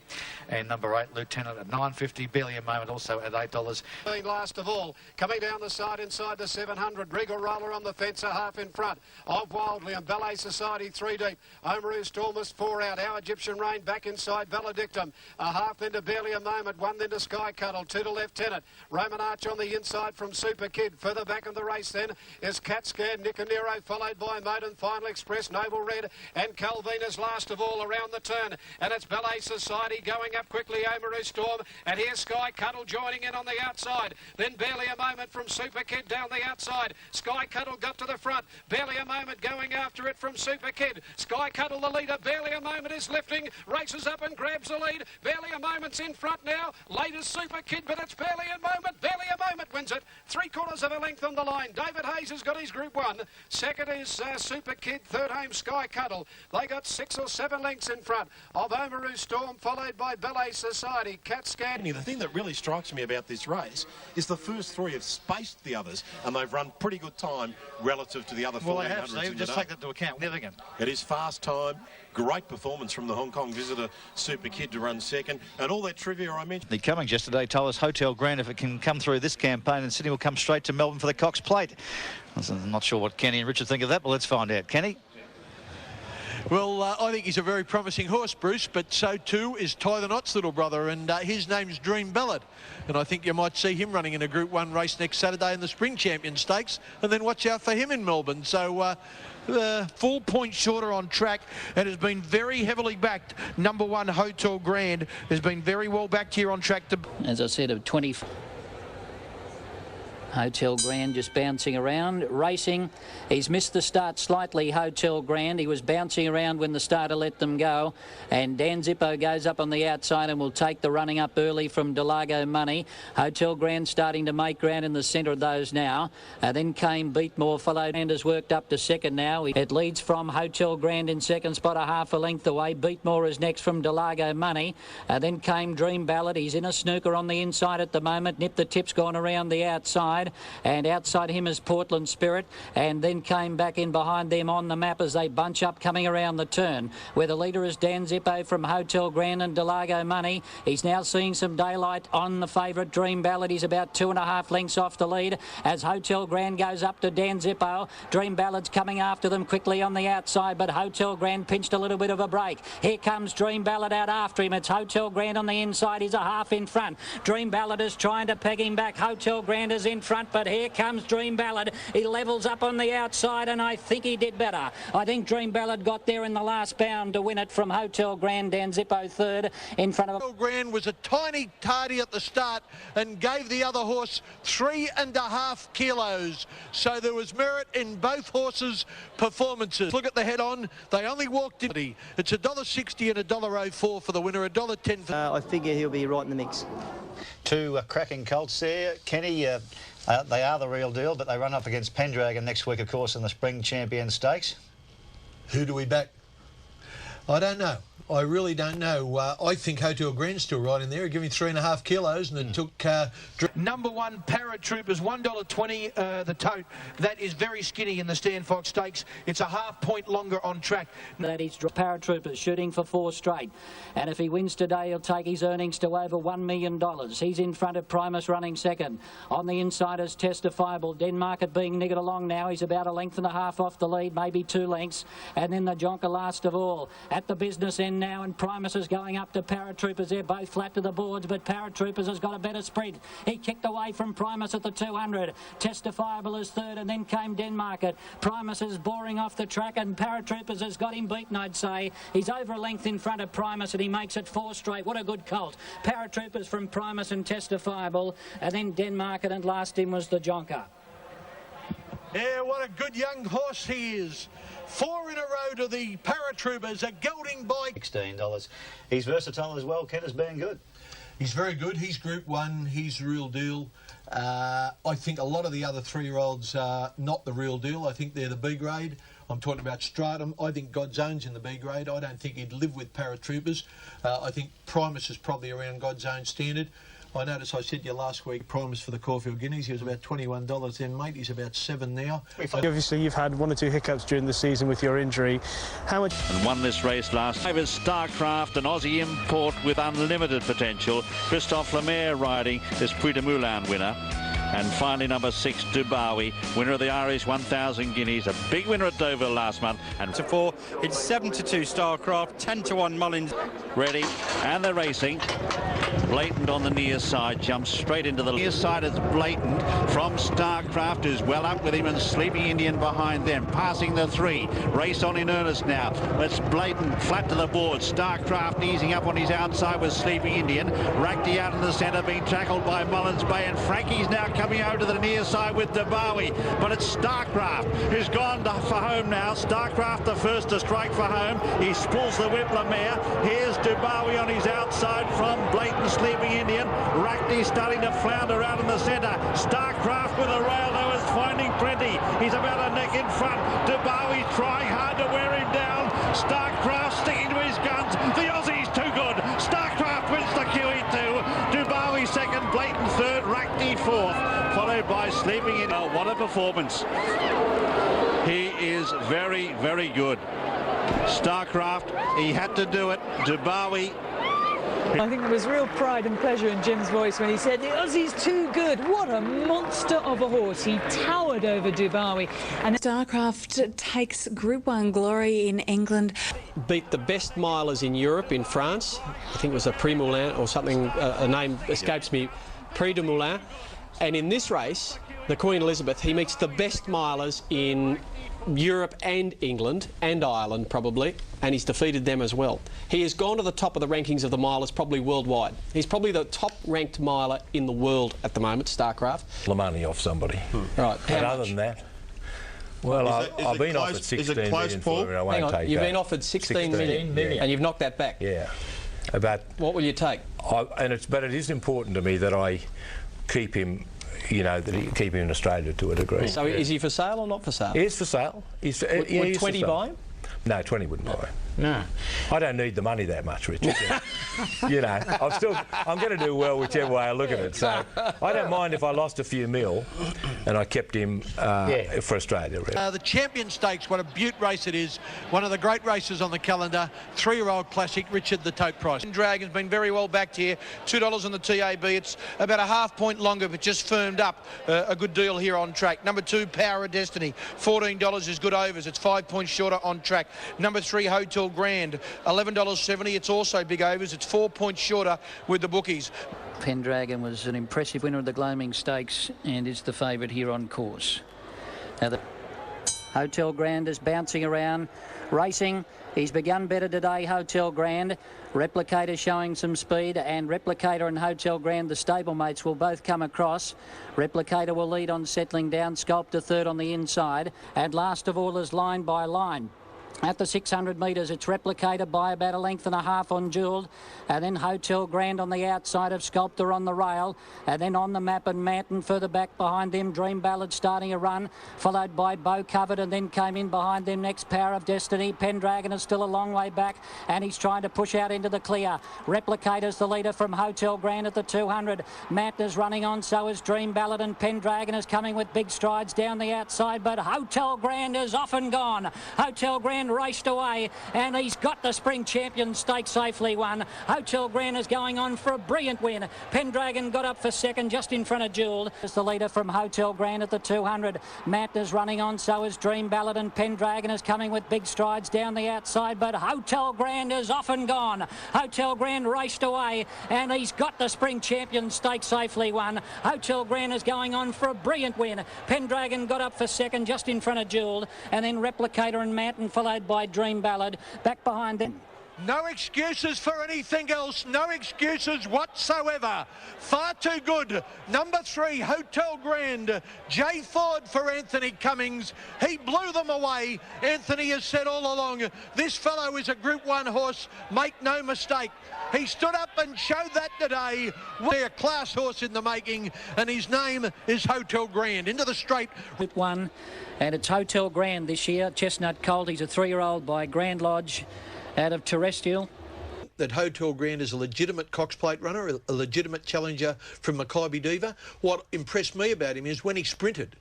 S21: and number 8 Lieutenant at $9.50. Barely a Moment also at $8.
S12: Last of all, coming down the side inside the 700. Regal Roller on the fence, a half in front of Wildly and Ballet Society 3 deep. Oamaru Stormist 4 out. Our Egyptian Rain back inside Valedictum. A half then to Barely a Moment, 1 then to Sky Cuddle, 2 to Lieutenant. Roman Arch on the inside from Super Kid. Further back in the race then is Cat Scared, Nicanero, followed by Modern Final Express, Noble Red, and Calvina's last of all around the turn. And it's Ballet Society going up quickly, Oamaru Storm, and here's Sky Cuddle joining in on the outside. Then Barely a Moment from Super Kid down the outside. Sky Cuddle got to the front. Barely a Moment going after it from Super Kid. Sky Cuddle the leader. Barely a Moment is lifting, races up and grabs the lead. Barely a Moment's in front now. Late is Super Kid, but it's Barely a Moment. Barely a Moment wins it. 3/4 of a length on the line. David Hayes has got his Group 1. Second is Super Kid. Third home Sky Cuddle. They got 6 or 7 lengths in front of Oamaru Storm, followed by Ballet Society. Cat Scan.
S14: The thing that really strikes me about this race is the first 3 have spaced the others, and they've run pretty good time relative to the other 1400s.
S21: Well, they have, Steve. Just take that into account. Nevigan.
S14: It is fast time. Great performance from the Hong Kong visitor Super Kid to run second, and all that trivia I mentioned.
S21: The Cummings yesterday told us Hotel Grand, if it can come through this campaign, and Sydney will come straight to Melbourne for the Cox Plate. I'm not sure what Kenny and Richard think of that, but let's find out. Kenny?
S8: Well, I think he's a very promising horse, Bruce, but so too is Tie the Knot's little brother, and his name's Dream Ballad. And I think you might see him running in a Group 1 race next Saturday in the Spring Champion Stakes, and then watch out for him in Melbourne. So, 4 points shorter on track and has been very heavily backed. Number 1, Hotel Grand, has been very well backed here on track.
S1: As I said, of 20... Hotel Grand just bouncing around, racing. He's missed the start slightly, Hotel Grand. He was bouncing around when the starter let them go. And Dan Zippo goes up on the outside and will take the running up early from Delago Money. Hotel Grand starting to make ground in the centre of those now. Then came Beatmore, followed and has worked up to second now. It leads from Hotel Grand in second spot, a half a length away. Beatmore is next from Delago Money. Then came Dream Ballad. He's in a snooker on the inside at the moment. Nip the Tip's gone around the outside. And outside him is Portland Spirit, and then came back in behind them on the map as they bunch up coming around the turn, where the leader is Dan Zippo from Hotel Grand and Delago Money. He's now seeing some daylight on the favourite Dream Ballad. He's about 2.5 lengths off the lead as Hotel Grand goes up to Dan Zippo. Dream Ballad's coming after them quickly on the outside, but Hotel Grand pinched a little bit of a break. Here comes Dream Ballad out after him. It's Hotel Grand on the inside. He's a half in front. Dream Ballad is trying to peg him back. Hotel Grand is in front, but here comes Dream Ballad. He levels up on the outside, and I think he did better. I think Dream Ballad got there in the last bound to win it from Hotel Grand. Dan Zippo third in front of...
S8: Hotel Grand was a tiny tardy at the start and gave the other horse 3.5 kilos. So there was merit in both horses' performances. Look at the head-on. They only walked in. It's $1.60 and $1.04 for the winner, $1.10 for...
S17: I figure he'll be right in the mix.
S21: 2 cracking colts there. Kenny, they are the real deal, but they run up against Pendragon next week, of course, in the Spring Champion Stakes.
S10: Who do we back? I don't know.
S8: I really don't know. I think Hotel Grand's still right in there. Give me 3.5 kilos, and it took... Number 1, Paratroopers, $1.20 the tote. That is very skinny in the Stan Fox Stakes. It's a half point longer on track.
S1: That is Paratroopers shooting for 4 straight. And if he wins today, he'll take his earnings to over $1 million. He's in front of Primus running second. On the inside is Testifiable. Denmark being niggered along now. He's about 1.5 lengths off the lead, maybe 2 lengths. And then the Jonker last of all. At the business end now, and Primus is going up to Paratroopers. They're both flat to the boards, but Paratroopers has got a better sprint. He kicked away from Primus at the 200. Testifiable is third, and then came Denmark. Primus is boring off the track, and Paratroopers has got him beaten, I'd say. He's over a length in front of Primus, and he makes it 4 straight. What a good colt. Paratroopers from Primus and Testifiable, and then Denmark, and last in was the Jonker.
S8: Yeah, what a good young horse he is. 4 in a row to the Paratroopers, a gelding by
S19: $16. He's versatile as well. Ken has been good.
S8: He's very good. He's Group 1. He's the real deal. I think a lot of the other 3-year-olds are not the real deal. I think they're the B grade. I'm talking about Stratum. I think God's Own's in the B grade. I don't think he'd live with Paratroopers. I think Primus is probably around God's Own standard. I noticed I said to you last week, Primus for the Caulfield Guineas, he was about $21 then, mate. He's about $7 now.
S20: Obviously, you've had 1 or 2 hiccups during the season with your injury. How much...
S22: And won this race last time. Starcraft, an Aussie import with unlimited potential. Christophe Lemaire riding this Prix de Moulin winner. And finally, number 6, Dubawi, winner of the Irish 1,000 guineas, a big winner at Deauville last month. And
S24: to 4, it's 7-2 Starcraft, 10-1 Mullins.
S22: Ready, and they're racing. Blatant on the near side, jumps straight into the near side. It's Blatant from Starcraft, who's well up with him, and Sleeping Indian behind them, passing the 3. Race on in earnest now. It's Blatant flat to the board. Starcraft easing up on his outside with Sleeping Indian. Racti out in the centre, being tackled by Mullins Bay, and Frankie's now coming over to the near side with Dubawi, but it's Starcraft who's gone for home now. Starcraft the first to strike for home. He pulls the whip Lemaire. Here's Dubawi on his outside from Blatant Sleeping Indian. Racti starting to flounder out in the centre. Starcraft with a rail though is finding plenty. He's about a neck in front. Dubawi trying hard to wear him down. Starcraft sticking to his guns. The Aussie's too good. Starcraft wins the QE2. Dubawi second, Blatant third, Racti fourth, followed by Sleeping in. Oh, what a performance. He is very, very good. Starcraft, he had to do it. Dubawi.
S25: I think there was real pride and pleasure in Jim's voice when he said, the Aussie's too good. What a monster of a horse. He towered over Dubawi.
S26: And Starcraft takes Group 1 glory in England.
S5: Beat the best milers in Europe, in France. I think it was a Prix Moulin or something, a name escapes me, Prix de Moulin. And in this race, the Queen Elizabeth, he meets the best milers in Europe and England and Ireland probably, and he's defeated them as well. He has gone to the top of the rankings of the milers probably worldwide. He's probably the top ranked miler in the world at the moment, Starcraft.
S27: The money off somebody.
S5: Right.
S27: But other than that, well, I've been offered 16 million for it. I won't take that.
S5: You've been offered 16 million, and you've knocked that back.
S27: Yeah. But
S5: what will you take?
S27: But it is important to me that I keep him. You know, that he keep him in Australia to a degree.
S5: So is he for sale or not for sale?
S27: He is for sale.
S5: Would 20 buy him?
S27: No, 20 wouldn't buy him.
S5: No.
S27: I don't need the money that much, Richard. You know, I'm going to do well whichever way I look at it. So I don't mind if I lost a few mil and I kept him for Australia. Really.
S8: The Champion Stakes, what a beaut race it is. One of the great races on the calendar. 3-year-old classic, Richard the Tote Price. Dragon's been very well backed here. $2 on the TAB. It's about a half point longer, but just firmed up. A good deal here on track. Number 2, Power of Destiny. $14 is good overs. It's 5 points shorter on track. Number 3, Hotel Grand, $11.70. It's also big overs. It's 4 points shorter with the bookies.
S1: Pendragon was an impressive winner of the Gloaming Stakes and is the favourite here on course. Now the Hotel Grand is bouncing around, racing. He's begun better today, Hotel Grand. Replicator showing some speed, and Replicator and Hotel Grand, the stablemates, will both come across. Replicator will lead on settling down, Sculptor third on the inside, and last of all is Line by Line. At the 600 metres, it's Replicator by about a length and a half on Jewel, and then Hotel Grand on the outside of Sculptor on the rail, and then On the Map and Manton further back behind them. Dream Ballad starting a run, followed by Bow Covered, and then came in behind them next Power of Destiny. Pendragon is still a long way back, and he's trying to push out into the clear. Replicator's the leader from Hotel Grand at the 200. Manton is running on, so is Dream Ballad, and Pendragon is coming with big strides down the outside, but Hotel Grand is off and gone. Hotel Grand raced away, and he's got the Spring Champion Stake safely won. Hotel Grand is going on for a brilliant win. Pendragon got up for second just in front of Jewel. It's the leader from Hotel Grand at the 200. Matt is running on, so is Dream Ballad, and Pendragon is coming with big strides down the outside, but Hotel Grand is off and gone. Hotel Grand raced away, and he's got the Spring Champion Stake safely won. Hotel Grand is going on for a brilliant win. Pendragon got up for second just in front of Jewel, and then Replicator and Manton followed by Dream Ballad. Back behind them.
S8: No excuses for anything else. No excuses whatsoever. Far too good. Number 3, Hotel Grand. Jay Ford for Anthony Cummings. He blew them away. Anthony has said all along, this fellow is a Group 1 horse. Make no mistake. He stood up and showed that today. We're a class horse in the making, and his name is Hotel Grand. Into the straight.
S1: Group 1, and it's Hotel Grand this year. Chestnut Colt, he's a 3-year-old by Grand Lodge out of Terrestrial.
S8: That Hotel Grand is a legitimate Cox Plate runner, a legitimate challenger from Makybe Diva. What impressed me about him is when he sprinted,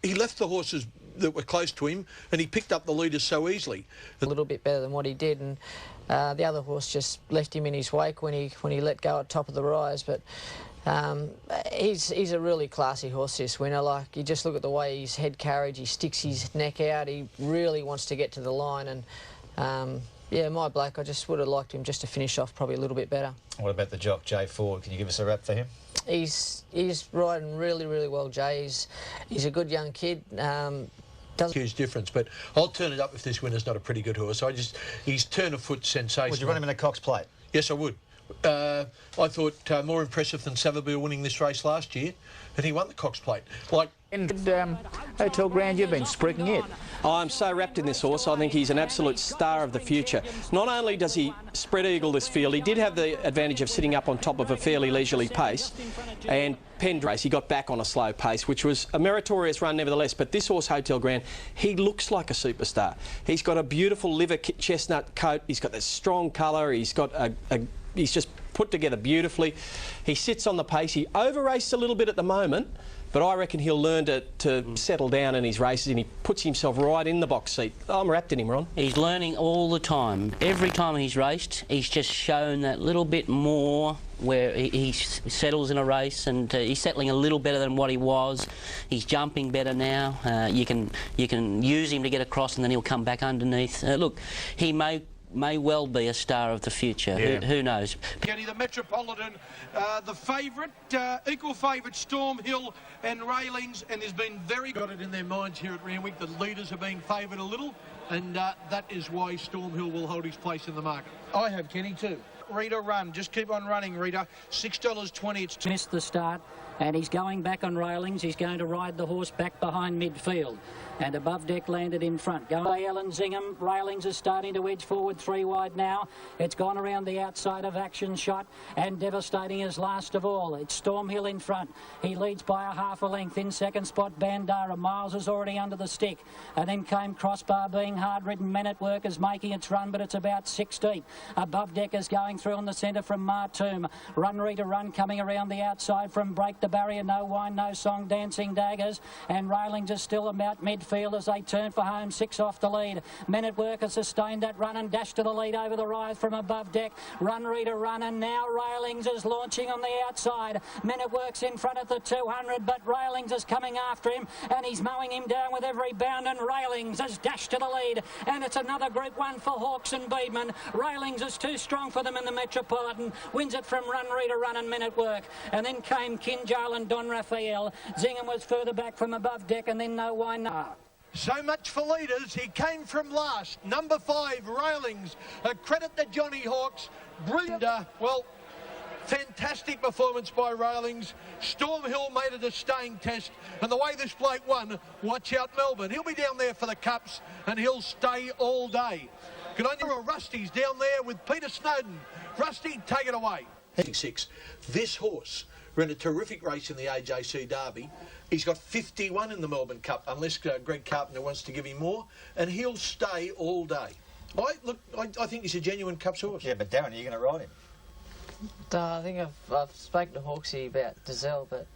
S8: he left the horses that were close to him and he picked up the leaders so easily.
S13: A little bit better than what he did, and the other horse just left him in his wake when he let go at top of the rise. But he's a really classy horse, this winner. Like, you just look at the way his head carriage, he sticks his neck out, he really wants to get to the line, and yeah, my bloke, I just would have liked him just to finish off probably a little bit better.
S19: What about the jock, Jay Ford? Can you give us a rap for him?
S13: He's riding really, really well, Jay. He's a good young kid.
S8: Huge difference, but I'll turn it up if this winner's not a pretty good horse. His turn of foot sensational.
S19: Would you run him in a Cox Plate?
S8: Yes, I would. I thought more impressive than Savabeel winning this race last year, and he won the Cox Plate.
S1: And Hotel Grand, you've been sprigging it.
S5: I'm so wrapped in this horse. I think he's an absolute star of the future. Not only does he spread eagle this field, he did have the advantage of sitting up on top of a fairly leisurely pace, and Pendragon, he got back on a slow pace, which was a meritorious run nevertheless. But this horse, Hotel Grand, he looks like a superstar. He's got a beautiful liver chestnut coat. He's got this strong colour. He's got he's just put together beautifully. He sits on the pace. He over-raced a little bit at the moment, but I reckon he'll learn to settle down in his races, and he puts himself right in the box seat. I'm wrapped in him, Ron.
S16: He's learning all the time. Every time he's raced, he's just shown that little bit more where he settles in a race, and he's settling a little better than what he was. He's jumping better now. You can use him to get across, and then he'll come back underneath. Look, he may well be a star of the future. Yeah. Who knows?
S10: Kenny, the Metropolitan, the favourite, equal favourite, Storm Hill and Railings, and there's been got it in their minds here at Randwick. The leaders are being favoured a little, and that is why Storm Hill will hold his place in the market. I have, Kenny, too. Rita, run. Just keep on running, Rita. $6.20. It's
S1: missed the start, and he's going back on Railings. He's going to ride the horse back behind midfield. And Above Deck landed in front. Going by Ellen Zingham. Railings is starting to edge forward 3 wide now. It's gone around the outside of Action Shot, and Devastating is last of all. It's Storm Hill in front. He leads by a half a length. In second spot, Bandara. Miles is already under the stick. And then came Crossbar, being hard-ridden. Men at Work is making its run, but it's about 6 deep. Above Deck is going through on the centre from Martoom. Run Rita Run coming around the outside from Break the Barrier. No Wine, No Song, Dancing Daggers. And Railings is still about midfield as they turn for home. 6 off the lead. Men at Work has sustained that run and dashed to the lead over the rise from Above Deck. Run Rita Run, and now Railings is launching on the outside. Men at Work's in front at the 200, but Railings is coming after him, and he's mowing him down with every bound, and Railings has dashed to the lead, and it's another Group 1 for Hawks and Beedman. Railings is too strong for them in the Metropolitan. Wins it from Run Rita Run and Men at Work. And then came Kinjal and Don Raphael. Zingham was further back from Above Deck, and then No Wine.
S8: So much for leaders. He came from last. Number 5, Railings. A credit to Johnny Hawks. Brilliant. Well, Fantastic performance by Railings. Storm Hill made it a staying test, and the way this bloke won, watch out Melbourne. He'll be down there for the Cups, and he'll stay all day. Good on you. Rusty's down there with Peter Snowden. Rusty, take it away.
S4: 6. This horse ran a terrific race in the AJC Derby. He's got 51 in the Melbourne Cup, unless Greg Carpenter wants to give him more, and he'll stay all day. I think he's a genuine Cups horse.
S19: Yeah, but Darren, are you going to ride him?
S6: I think I've spoken to Hawksy about Dazelle, but...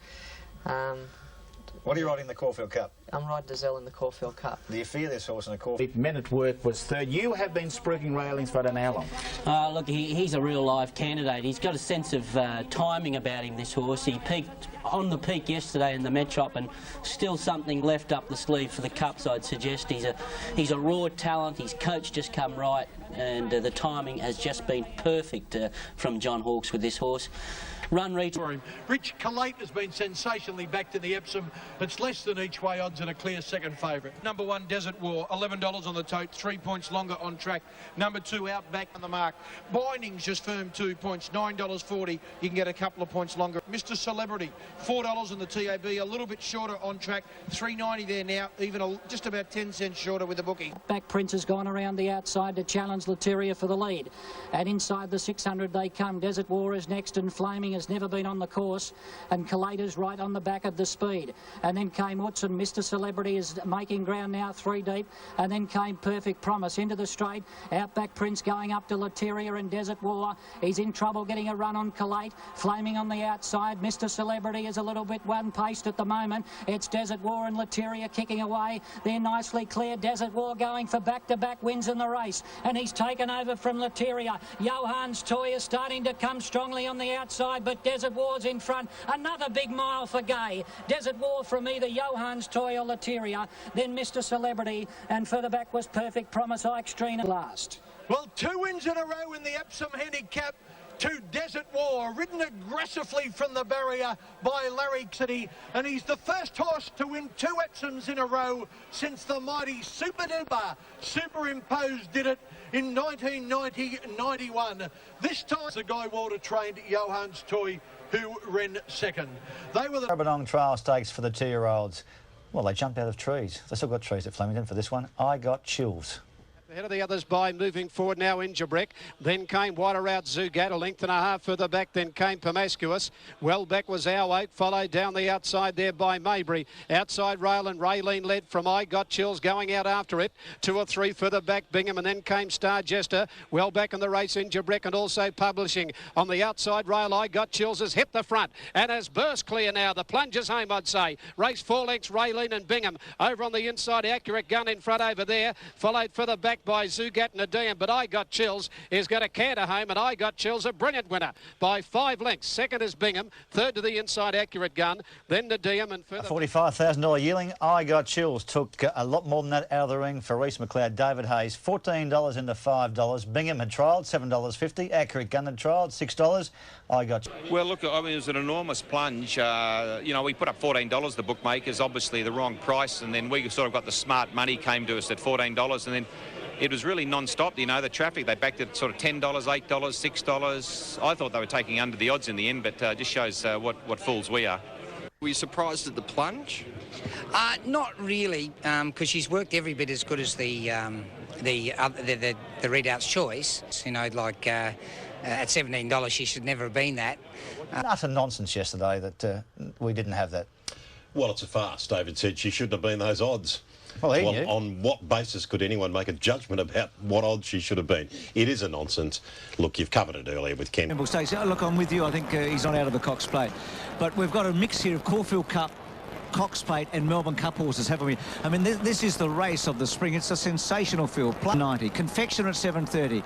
S19: what are you riding in the Caulfield Cup?
S6: I'm riding Dazelle in the Caulfield Cup.
S19: Do you fear this horse in the Caulfield?
S22: Men at Work was third. You have been spruiking Railings for an hour long.
S16: Look, he's a real live candidate. He's got a sense of timing about him, this horse. He peaked on the peak yesterday in the Metrop, and still something left up the sleeve for the Cups, I'd suggest. He's a raw talent. His coach just come right, and the timing has just been perfect from John Hawkes with this horse. Run reach
S8: for him. Rich Calate has been sensationally backed in the Epsom. It's less than each way odds and a clear second favourite. Number 1, Desert War, $11 on the tote, 3 points longer on track. Number 2, Outback on the mark. Bindings just firm 2 points, $9.40. You can get a couple of points longer. Mr. Celebrity, $4 on the TAB, a little bit shorter on track, $3.90 there now, even just about 10 cents shorter with the bookie.
S1: Back Prince has gone around the outside to challenge Lateria for the lead. And inside the 600 they come. Desert War is next, and Flaming has never been on the course, and Calata's right on the back of the speed. And then came Utson. Mr. Celebrity is making ground now, 3 deep, and then came Perfect Promise into the straight. Outback Prince going up to Lateria and Desert War. He's in trouble getting a run on Calate. Flaming on the outside. Mr. Celebrity is a little bit one-paced at the moment. It's Desert War and Lateria kicking away. They're nicely clear. Desert War going for back-to-back wins in the race, and he's taken over from Lateria. Johans Toy is starting to come strongly on the outside, but Desert War's in front. Another big mile for Gay. Desert War from either Johans Toy or Lateria, then Mr. Celebrity, and further back was Perfect Promise, Extreme last.
S8: Well, 2 wins in a row in the Epsom Handicap to Desert War, ridden aggressively from the barrier by Larry City, and he's the first horse to win 2 Epsoms in a row since the mighty Super Duper Superimposed did it in 1990-91. This time the Guy Walter trained Johans Toy, who ran second. They were the
S19: Maribyrnong Trail Stakes for the 2-year-olds. Well, they jumped out of trees. They still got trees at Flemington for this one. I Got Chills.
S12: Ahead of the others by moving forward now Ingebrek. Then came Wider Out Zugat, a length and a half further back. Then came Promiscuous. Well back was Our 8, followed down the outside there by Maybury. Outside Rail and Raylene led from I Got Chills, going out after it. 2 or 3 further back Bingham, and then came Star Jester. Well back in the race Ingebrek, and also Publishing. On the outside Rail, I Got Chills has hit the front and has burst clear now. The plunger's home, I'd say. Race 4 lengths Raylene and Bingham. Over on the inside, Accurate Gun in front over there. Followed further back by Zugat and Nadeem, but I Got Chills is going to canter home, and I Got Chills a brilliant winner by 5 lengths. Second is Bingham, third to the inside Accurate Gun, then Nadeem, and further...
S19: A $45,000 yearling. I Got Chills took a lot more than that out of the ring for Reece McLeod. David Hayes, $14 into $5. Bingham had trialled, $7.50. Accurate Gun had trialled, $6. I Got Chills.
S7: Well, look, I mean, it was an enormous plunge. You know, we put up $14, the bookmakers, obviously the wrong price, and then we sort of got the smart money came to us at $14, and then it was really non-stop, you know, the traffic. They backed it sort of $10, $8, $6. I thought they were taking under the odds in the end, but just shows what fools we are.
S9: Were you surprised at the plunge?
S15: Not really, because she's worked every bit as good as the Readout's Choice. You know, like at $17, she should never have been that.
S19: Utter nonsense yesterday that we didn't have that.
S14: Well, it's a farce. David said she shouldn't have been those odds.
S19: Well,
S14: on what basis could anyone make a judgment about what odds she should have been? It is a nonsense. Look, you've covered it earlier with Ken.
S18: Look, I'm with you. I think he's not out of the Cox Plate. But we've got a mix here of Caulfield Cup, Cox Plate and Melbourne Cup horses, haven't we? I mean, this is the race of the spring. It's a sensational field. Plus 90. Confectioner at 7.30.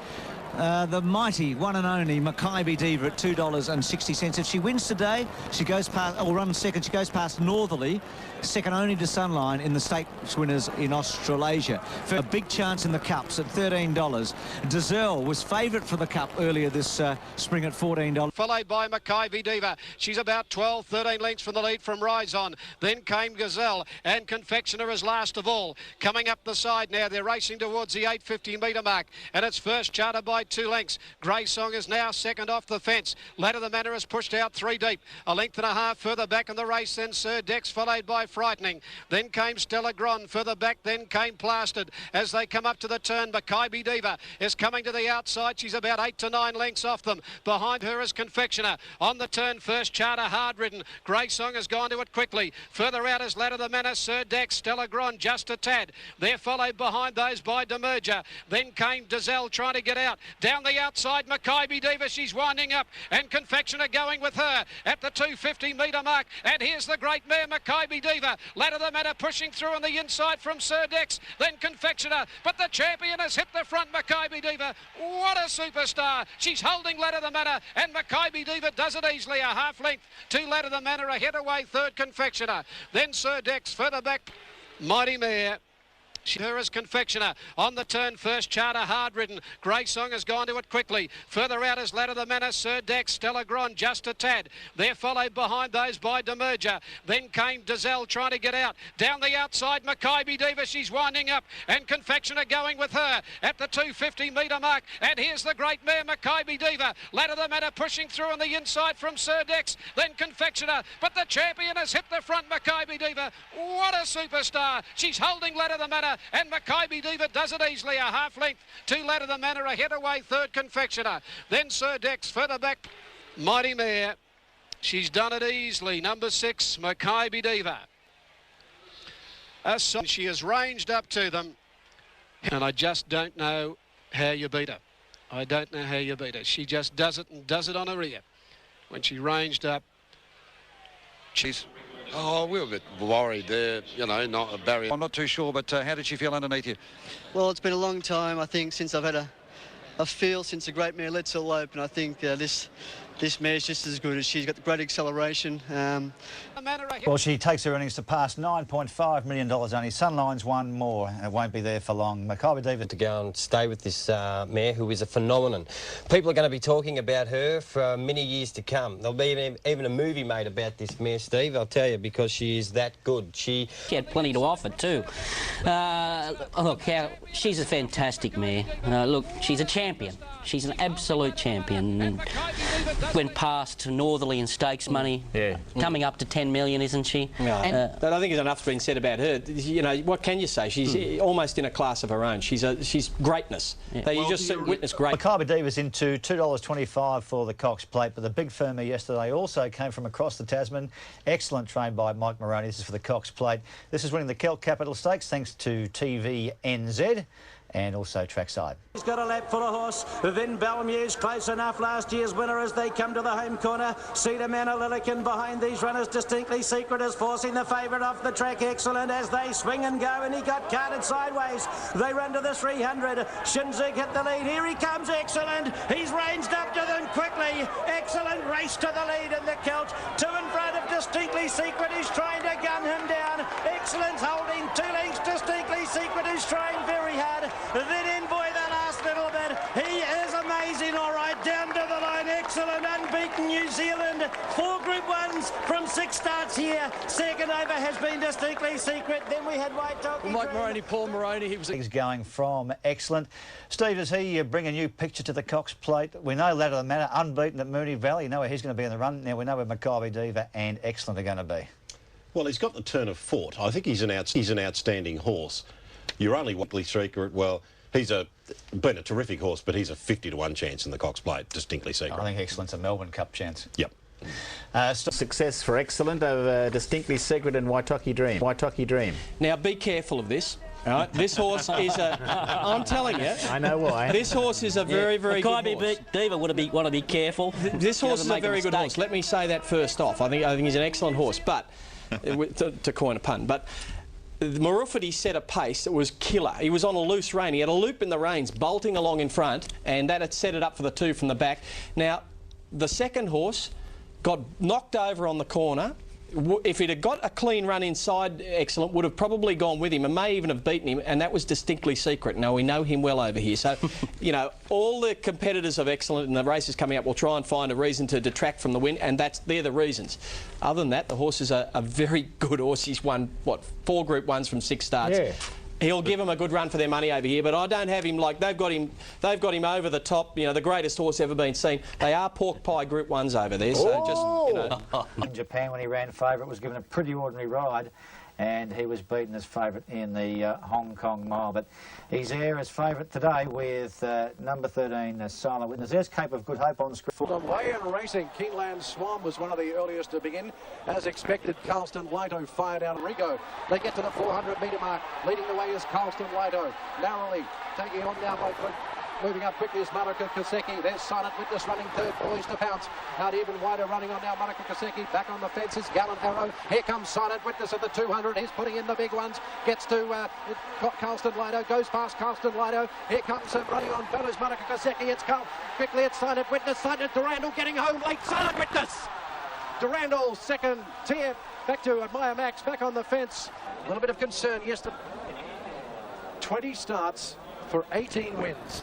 S18: The mighty one and only Mackay Diva at $2.60. If she wins today, she goes past, or runs second, she goes past Northerly, second only to Sunline in the stakes winners in Australasia. For a big chance in the Cups at $13. Dazelle was favourite for the Cup earlier this spring at $14.
S12: Followed by Mackay Diva. She's about 12, 13 lengths from the lead from Rise On. Then came Gazelle, and Confectioner is last of all. Coming up the side now, they're racing towards the 850 metre mark, and it's first charted by by 2 lengths. Grey Song is now second off the fence. Ladder the Manor has pushed out 3 deep. A length and a half further back in the race, then Sir Dex, followed by Frightening. Then came Stella Gron. Further back, then came Plastered. As they come up to the turn, Makybe Diva is coming to the outside. She's about 8 to 9 lengths off them. Behind her is Confectioner. On the turn, First Charter, hard ridden. Grey Song has gone to it quickly. Further out is Ladder the Manor, Sir Dex, Stella Gron, just a tad. They're followed behind those by Demerger. Then came Dazelle trying to get out. Down the outside, Makybe Diva, she's winding up. And Confectioner going with her at the 250 metre mark. And here's the great mare, Makybe Diva. Ladder the Manor pushing through on the inside from Sir Dex. Then Confectioner. But the champion has hit the front, Makybe Diva. What a superstar. She's holding Ladder the Manor. And Makybe Diva does it easily. A half length to Ladder the Manor. Ahead away, third Confectioner. Then Sir Dex further back. Mighty Mare. Her is Confectioner. On the turn, First Charter, hard ridden. Grey Song has gone to it quickly. Further out is Ladder the Manor, Sir Dex, Stella Gron, just a tad. They're followed behind those by Demerger. Then came Dazelle trying to get out. Down the outside, Makybe Diva, she's winding up. And Confectioner going with her at the 250 metre mark. And here's the great mare, Makybe Diva. Ladder the Manor pushing through on the inside from Sir Dex. Then Confectioner. But the champion has hit the front, Makybe Diva. What a superstar. She's holding Ladder the Manor. And Makybe Diva does it easily. A half length to Ladder the Manor. Ahead away, third Confectioner. Then Sir Dex further back. Mighty Mare. She's done it easily. Number 6, Makybe Diva. She has ranged up to them. And I just don't know how you beat her. I don't know how you beat her. She just does it and does it on her ear. When she ranged up, she's...
S2: Oh, we were a bit worried there, you know, not a barrier.
S3: I'm not too sure, but how did she feel underneath you?
S11: Well, it's been a long time, I think, since I've had a feel since the great mare Let's All Open. I think this mare's just as good as she's got the great acceleration.
S19: Well, she takes her earnings to pass $9.5 million only. Sunline's one more, and it won't be there for long. Makybe Diva
S17: to go and stay with this mare, who is a phenomenon. People are going to be talking about her for many years to come. There'll be even a movie made about this mare, Steve, I'll tell you, because she is that good. She
S16: had plenty to offer too. Look, she's a fantastic mare. Look, she's a champion. She's an absolute champion. And went past Northerly and stakes money. Yeah. Coming up to 10 million, isn't she?
S5: Yeah. But I think enough's been said about her. You know, what can you say? She's almost in a class of her own. She's greatness. Yeah. You just witness great.
S19: Makybe Diva's into $2.25 for the Cox Plate, but the big firmer yesterday also came from across the Tasman. Excellent train by Mike Moroney. This is for the Cox Plate. This is winning the Kelt Capital Stakes thanks to TVNZ. And also trackside.
S20: He's got a lap for a horse. Then Belmuse close enough. Last year's winner as they come to the home corner. Cedar Manor Lillican behind these runners. Distinctly Secret is forcing the favourite off the track. Excellent as they swing and go, and he got carted sideways. They run to the 300. Shinzig hit the lead. Here he comes. Excellent. He's ranged up to them quickly. Excellent race to the lead in the Celt. 2 in front of Distinctly Secret. He's trying to gun him down. Excellent's holding 2 lengths. Distinctly Secret is trying very hard. Then Envoy the last little bit. He is amazing, all right. Down to the line. Excellent. Unbeaten New Zealand. 4 Group 1s from 6 starts here. Second over has been Distinctly Secret. Then we had White Talkie.
S19: Mike Moroney, Paul Moroney. He's going from Excellent. Steve, does he bring a new picture to the Cox Plate? We know Ladder the Manor, unbeaten at Moonee Valley. You know where he's going to be in the run. Now we know where Makybe Diva and Excellent are going to be.
S21: Well, he's got the turn of foot. I think he's an outstanding horse. You're only Distinctly Secret. Well, he's been a terrific horse, but he's a 50 to 1 chance in the Cox Plate. Distinctly Secret.
S19: I think Excellent's a Melbourne Cup chance.
S21: Yep.
S22: Success for Excellent over Distinctly Secret and Waitaki Dream. Waitaki Dream.
S5: Now, be careful of this. All right, this horse is a... I'm telling you.
S22: I know why.
S5: This horse is a very, very good horse.
S16: Makybe Diva want to be careful.
S5: This horse is a very good horse. Let me say that first off. I think he's an excellent horse, but... to coin a pun, but... Marufati set a pace that was killer. He was on a loose rein. He had a loop in the reins, bolting along in front, and that had set it up for the 2 from the back. Now, the second horse got knocked over on the corner. If he'd have got a clean run inside Excellent, would have probably gone with him and may even have beaten him, and that was Distinctly Secret. Now, we know him well over here. So, you know, all the competitors of Excellent in the races coming up will try and find a reason to detract from the win, and they're the reasons. Other than that, the horse is a very good horse. He's won, what, 4 Group 1s from 6 starts.
S22: Yeah.
S5: He'll give them a good run for their money over here, but I don't have him like they've got him over the top. You know, the greatest horse ever been seen. They are pork pie Group 1s over there, so just, you know.
S19: In Japan, when he ran favourite, was given a pretty ordinary ride, and he was beaten as favourite in the Hong Kong Mile. But he's there as favourite today with number 13, Silent Witness. There's Cape of Good Hope on screen.
S12: Away and racing, Keeneland Swan was one of the earliest to begin. As expected, Carlston Lato fired out Rigo. They get to the 400-metre mark. Leading the way is Carlston Lato. Narrowly taking on now by moving up quickly is Monica Kosecki. There's Silent Witness running third, poised to pounce. Out even wider, running on now Monica Kosecki. Back on the fences, Gallant Arrow. Here comes Silent Witness at the 200. He's putting in the big ones. Gets to Carlston Lato. Goes past Carlston Lato. Here comes running on fellows Monica Kosecki. It's quickly. It's Silent Witness. Silent Durandal getting home late. Silent Witness. Durandal second tier. Back to Maya Max. Back on the fence. A little bit of concern. Yes, 20 starts for 18 wins.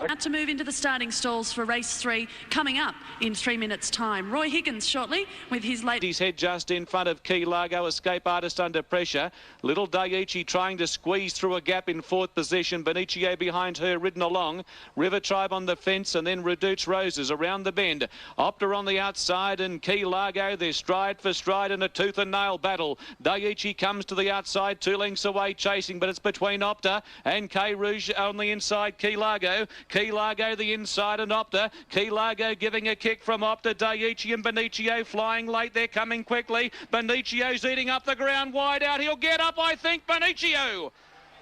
S10: About to move into the starting stalls for race 3 coming up in 3 minutes' time. Roy Higgins shortly with his late...
S13: His head just in front of Key Largo, Escape Artist under pressure. Little Daiichi trying to squeeze through a gap in 4th position. Benicio behind her, ridden along. River Tribe on the fence, and then Reduce Roses around the bend. Opta on the outside, and Key Largo, they're stride for stride in a tooth and nail battle. Daiichi comes to the outside, 2 lengths away chasing, but it's between Opta and K Rouge on the inside. Key Largo the inside, and Opta. Key Largo giving a kick from Opta. Daiichi and Benicio flying late. They're coming quickly. Benicio's eating up the ground wide out. He'll get up, I think, Benicio.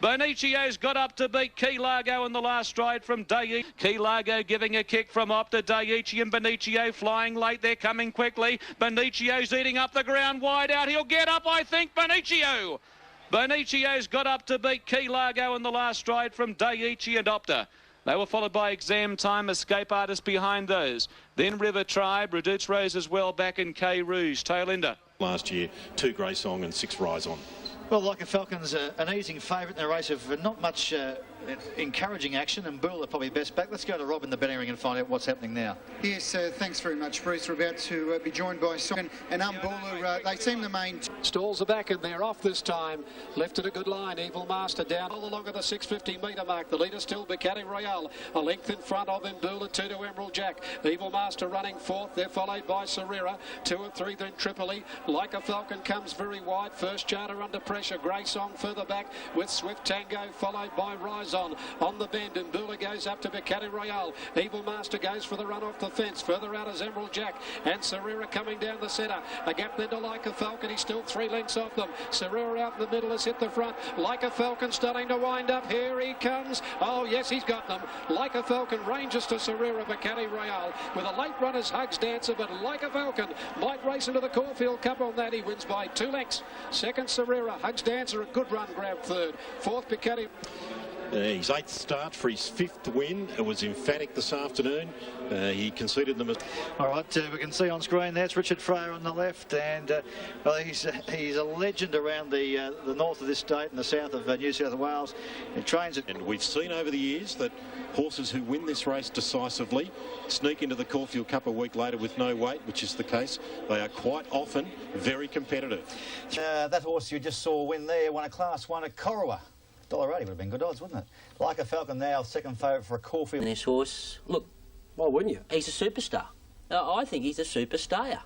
S13: Benicio's got up to beat Key Largo in the last stride from Daiichi. Key Largo giving a kick from Opta. Daiichi and Benicio flying late. They're coming quickly. Benicio's eating up the ground wide out. He'll get up, I think, Benicio. Benicio's got up to beat Key Largo in the last stride from Daiichi and Opta. They were followed by Exam Time, Escape Artist behind those. Then River Tribe, Reduce Rose as well back in K Rouge. Tail Ender.
S14: Last year, 2 Grey Song and 6 Rise On.
S19: Well, Like a Falcon's an easing favourite in a race of not much encouraging action, and Bull are probably best back. Let's go to Rob in the betting ring and find out what's happening now.
S23: Yes, thanks very much, Bruce. We're about to be joined by Song and Umbula. They seem the main...
S12: Stalls are back and they're off this time. Left at a good line. Evil Master down all along at the 650-metre mark. The leader still Bacati Royale. A length in front of Umbula, 2 to Emerald Jack. Evil Master running 4th. They're followed by Serera. 2 and 3 then Tripoli. Like a Falcon comes very wide. First Charter under pressure. Grey Song further back with Swift Tango followed by Rise On. On the bend, and Bula goes up to Bacati Royale. Evil Master goes for the run off the fence. Further out is Emerald Jack, and Serera coming down the centre. A gap then to Like a Falcon. He's still 3 lengths off them. Serera out in the middle has hit the front. Like a Falcon starting to wind up. Here he comes. Oh, yes, he's got them. Like a Falcon ranges to Serera, Bacati Royale. With a late runner's Hugs Dancer, but Like a Falcon might race into the Caulfield Cup on that. He wins by 2 lengths. Second, Serera. Hugs Dancer, a good run, grab third. 4th, Bacati.
S14: His 8th start for his 5th win. It was emphatic this afternoon. He conceded them.
S19: All right, we can see on screen that's Richard Frere on the left, and well, he's a legend around the north of this state and the south of New South Wales. He trains it.
S21: And we've seen over the years that horses who win this race decisively sneak into the Caulfield Cup a week later with no weight, which is the case. They are quite often very competitive.
S19: That horse you just saw win there won a Class 1 at Corowa. $1.80 would have been good odds, wouldn't it? Like a Falcon now, second favourite for a Caulfield.
S16: This horse, look.
S5: Why wouldn't you?
S16: He's a superstar. I think he's a superstar.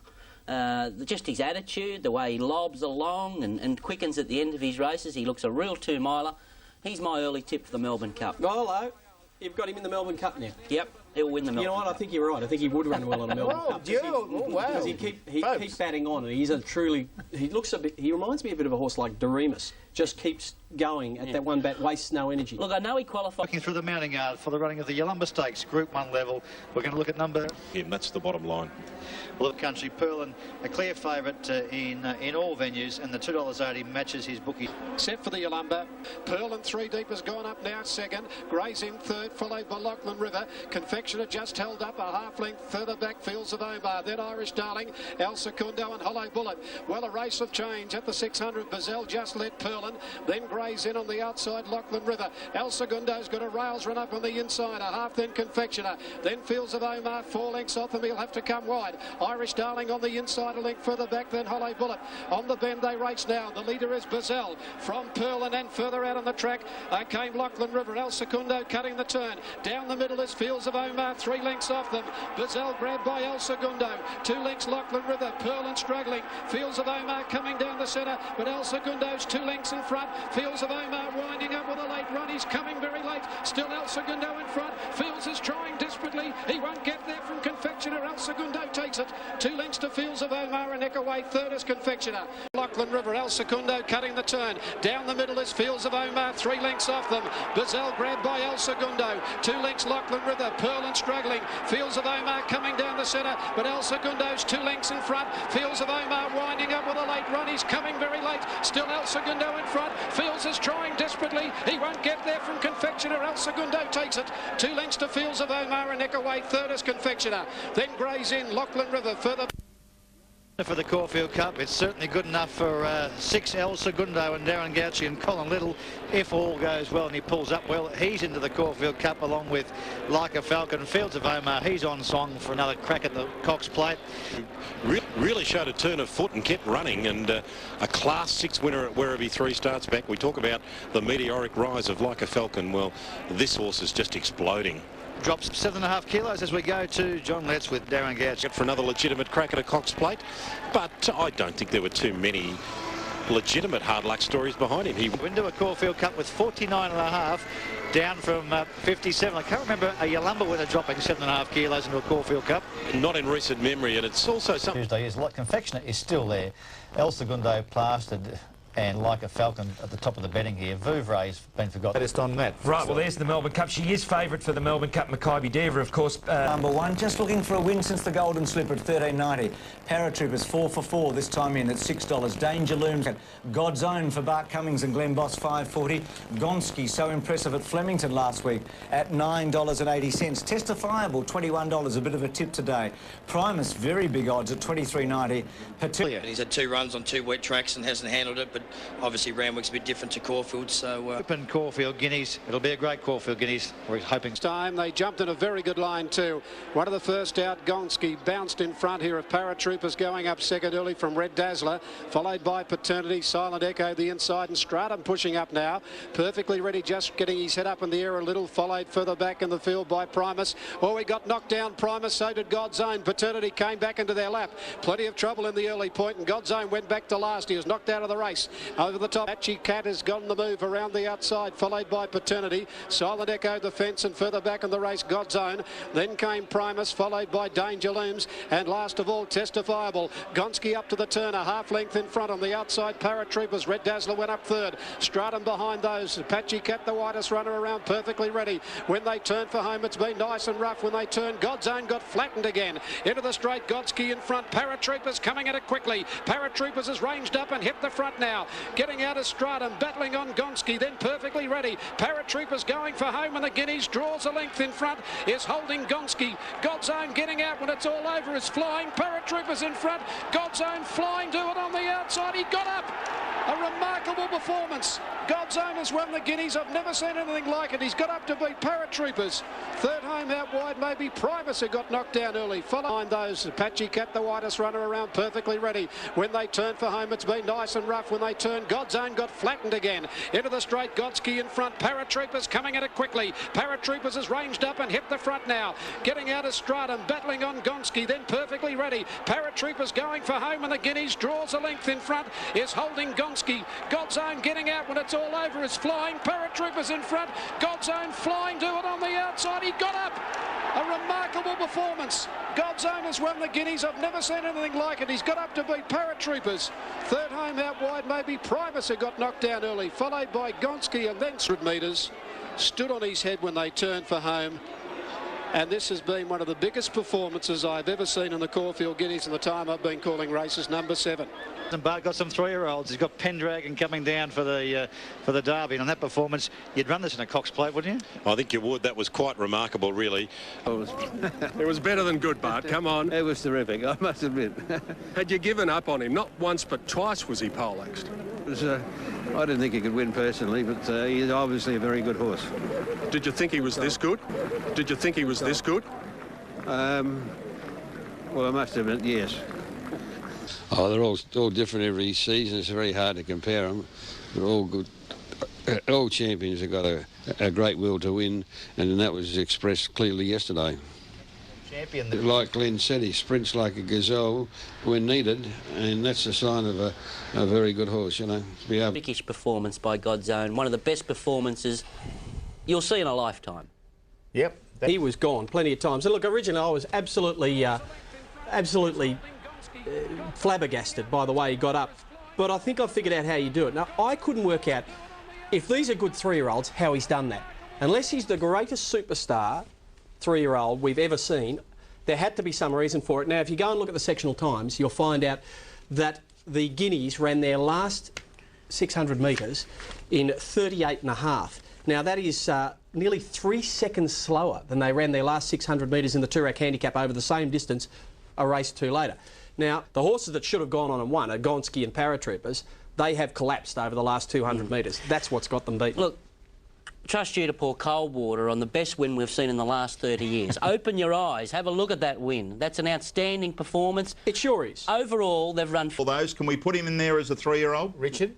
S16: Just his attitude, the way he lobs along and quickens at the end of his races. He looks a real 2-miler. He's my early tip for the Melbourne Cup.
S5: Oh, hello. You've got him in the Melbourne Cup now.
S16: Yep, he'll win the Melbourne Cup.
S5: You know what? I think you're right. I think he would run well on a Melbourne Cup.
S19: Wow.
S5: Because he keeps batting on, and he's a truly. He looks a bit. He reminds me a bit of a horse like Doremus. Just keeps going at that one bat, wastes no energy.
S16: Look, I know he qualified.
S19: Looking through the mounting yard for the running of the Yalumba Stakes, Group 1 level. We're going to look at number...
S14: Yeah, that's the bottom line.
S19: Well, Country Pearl, and a clear favourite in all venues, and the $2.80 matches his bookie.
S12: Set for the Yalumba. Pearl and 3 deep has gone up now second. Gray's in third, followed by Lachlan River. Confection Confectioner just held up a half length further back. Fields of Omar, then Irish Darling, El Secundo and Hollow Bullet. Well, a race of change at the 600. Bazell just led Perlin, then Grays in on the outside. Lachlan River. El Segundo's got a rails run up on the inside. A half then Confectioner, then Fields of Omar 4 lengths off them. He'll have to come wide. Irish Darling on the inside, a length further back, then Hollow Bullet. On the bend they race now. The leader is Bazell from Perlin, and further out on the track came Lachlan River. El Secundo cutting the turn. Down the middle is Fields of Omar, 3 lengths off them. Bazell grabbed by El Segundo. 2 lengths Lachlan River. Perlin struggling. Fields of Omar coming down the centre, but El Segundo's 2 lengths in front. Fields of Omar winding up with a late run. He's coming very late. Still El Segundo in front. Fields is trying desperately. He won't get there from Confectioner. El Segundo takes it. 2 lengths to Fields of Omar, and neck away. Third is Confectioner. Lachlan River. El Segundo cutting the turn. Down the middle is Fields of Omar. 3 lengths off them. Bazell grabbed by El Segundo. 2 lengths Lachlan River. Perlin struggling. Fields of Omar coming down the centre, but El Segundo's 2 lengths in front. Fields of Omar winding up with a late run. He's coming very late. Still El Segundo in front. Fields is trying desperately. He won't get there from Confectioner. El Segundo takes it. 2 lengths to Fields of Omar, and neck away. Third is Confectioner. Then Grays in. Lachlan River further.
S19: For the Caulfield Cup, it's certainly good enough for 6 El Segundo and Darren Gauci and Colin Little. If all goes well and he pulls up well, he's into the Caulfield Cup along with Like a Falcon. Fields of Omar, he's on song for another crack at the Cox Plate.
S21: Really showed a turn of foot and kept running, and a Class 6 winner at Werribee 3 starts back. We talk about the meteoric rise of Like a Falcon. Well, this horse is just exploding.
S19: Drops 7.5 kilos as we go to John Letts with Darren Gauci.
S21: For another legitimate crack at a Cox Plate, but I don't think there were too many legitimate hard luck stories behind him. He
S19: went to a Caulfield Cup with 49.5, down from 57. I can't remember a Yalumba winner dropping 7.5 kilos into a Caulfield Cup.
S21: Not in recent memory, and it's also something.
S19: Tuesday is like Confectioner is still there. El Segundo plastered, and Like a Falcon at the top of the betting here. Vouvre's been forgotten.
S1: Latest on that. Right, well, there's the Melbourne Cup. She is favourite for the Melbourne Cup. Makybe Diva, of course.
S18: Number 1, just looking for a win since the Golden Slipper at $13.90. Paratroopers 4 for 4 this time in at $6. Danger Looms at God's Own for Bart Cummings and Glenn Boss $5.40. Gonski, so impressive at Flemington last week at $9.80. Testifiable $21, a bit of a tip today. Primus, very big odds at $23.90.
S4: And he's had 2 runs on 2 wet tracks and hasn't handled it, but obviously Randwick's a bit different to Caulfield, so...
S19: Open Caulfield Guineas. It'll be a great Caulfield Guineas. We're hoping.
S12: Time they jumped in a very good line too. One of the first out, Gonski, bounced in front here of Paratroopers, going up second early from Red Dazzler, followed by Paternity, Silent Echo the inside, and Stratum pushing up now. Perfectly ready, just getting his head up in the air a little, followed further back in the field by Primus. Oh, he got knocked down, Primus, so did God's Own. Paternity came back into their lap. Plenty of trouble in the early point, and God's Own went back to last. He was knocked out of the race. Over the top, Patchy Cat has gotten the move around the outside, followed by Paternity. Silent Echo the fence, and further back in the race, God's Own. Then came Primus, followed by Danger Looms, and last of all, Testifiable. Gonski up to the turn, a half length in front on the outside. Paratroopers, Red Dazzler went up third. Stratum behind those. Patchy Cat, the widest runner around, perfectly ready. When they turn for home, it's been nice and rough. When they turn, God's Own got flattened again. Into the straight, Gonski in front. Paratroopers coming at it quickly. Paratroopers has ranged up and hit the front now. Getting out of Stratum, battling on Gonski, then perfectly ready. Paratroopers going for home, and the Guineas draws a length in front, is holding Gonski. God's Own getting out when it's all over, is flying. Paratroopers in front. God's Own flying to it on the outside. He got up. A remarkable performance. God's Own has won the Guineas. I've never seen anything like it. He's got up to beat Paratroopers. Third home out wide, maybe Primus, who got knocked down early. Followed behind those, Patchy Cat, the widest runner around, perfectly ready. When they turn for home, it's been nice and rough. When they turn, God's Own got flattened again. Into the straight, Gonski in front. Paratroopers coming at it quickly. Paratroopers has ranged up and hit the front now. Getting out of Stratum, battling on Gonski, then perfectly ready. Paratroopers going for home, and the Guineas draws a length in front, is holding Gonski. God's Own getting out when it's all over, is flying. Paratroopers in front. God's Own flying to it on the outside. He got up. A remarkable performance. God's Own has won the Guineas. I've never seen anything like it. He's got up to beat Paratroopers. Third home out wide, maybe Primus, who got knocked down early, followed by Gonski, and then 100 metres. Stood on his head when they turned for home. and this has been one of the biggest performances I've ever seen in the Caulfield Guineas in the time I've been calling races. Number 7.
S19: And Bart got some 3-year-olds. He's got Pendragon coming down for the Derby, and on that performance, you'd run this in a Cox Plate, wouldn't you?
S21: I think you would. That was quite remarkable, really.
S6: It was better than good, Bart. Come on. It was terrific, I must admit. Had you given up on him? Not once, but twice was he poleaxed. I didn't think he could win personally, but he's obviously a very good horse. Did you think he was this good? Did you think he was this good? Well, I must admit, yes.
S7: Oh, they're all different every season. It's very hard to compare them. They're all good. All champions have got a great will to win, and that was expressed clearly yesterday.
S19: Champion.
S7: Like Glenn said, he sprints like a gazelle when needed, and that's a sign of a very good horse, you know.
S16: British performance by God's Own. One of the best performances you'll see in a lifetime.
S19: Yep.
S5: He was gone plenty of times. And look, originally I was absolutely flabbergasted by the way he got up. But I think I figured out how you do it. Now, I couldn't work out, if these are good 3-year-olds, how he's done that. Unless he's the greatest superstar 3-year-old we've ever seen, there had to be some reason for it. Now, if you go and look at the sectional times, you'll find out that the Guineas ran their last 600 metres in 38.5. Now, that is nearly 3 seconds slower than they ran their last 600 metres in the Toorak Handicap over the same distance a race or two later. Now, the horses that should have gone on and won, Gonski and Paratroopers, they have collapsed over the last 200 metres. That's what's got them beaten.
S16: Look, trust you to pour cold water on the best win we've seen in the last 30 years. Open your eyes, have a look at that win. That's an outstanding performance.
S5: It sure is.
S16: Overall, they've run...
S8: For those, can we put him in there as a 3-year-old?
S19: Richard?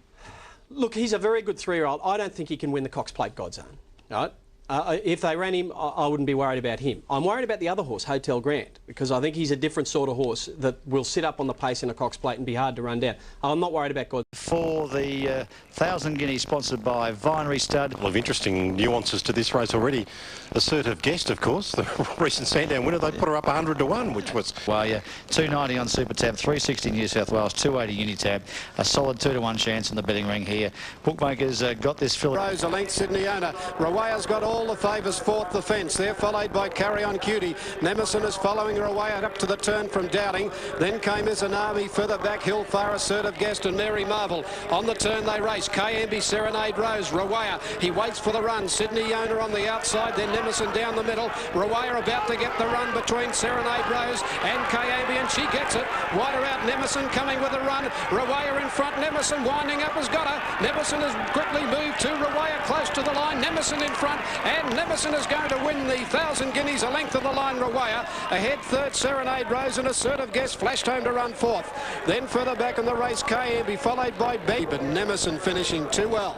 S5: Look, he's a very good 3-year-old. I don't think he can win the Cox Plate God's Own. Right? If they ran him, I wouldn't be worried about him. I'm worried about the other horse, Hotel Grant, because I think he's a different sort of horse that will sit up on the pace in a Cox Plate and be hard to run down. I'm not worried about God.
S19: For the 1,000 Guineas, sponsored by Vinery Stud.
S21: A couple of interesting nuances to this race already. Assertive Guest, of course, the recent Sandown winner, they put her up 100 to 1, which was...
S19: Well, yeah, 290 on Super Tab, 360 New South Wales, 280 Unitab. A solid 2 to 1 chance in the betting ring here. Bookmakers got this fill.
S12: Rose, a length, Sydney Owner. Rawaya's got all the favours, fourth the fence. They're followed by Carry On Cutie. Nemesis is following Rawaya up to the turn from Doubting. Then came Izanami, further back Hillfar, Assertive Guest and Mary Marvel. On the turn they race. KMB, Serenade Rose. Rawaya, he waits for the run. Sydney Owner on the outside, then Nemesis down the middle. Rawaya about to get the run between Serenade Rose and KMB, and she gets it. Wider out, Nemesis coming with a run. Rawaya in front, Nemesis winding up has got her. Nemesis has quickly moved to Rawaya close to the line. Nemesis in front, and Nemesis is going to win the 1,000 Guineas, a length of the line. Rawaya ahead, third Serenade Rose, and Assertive Guest flashed home to run fourth. Then further back in the race, KMB followed by B, but Nemesis finishing too well.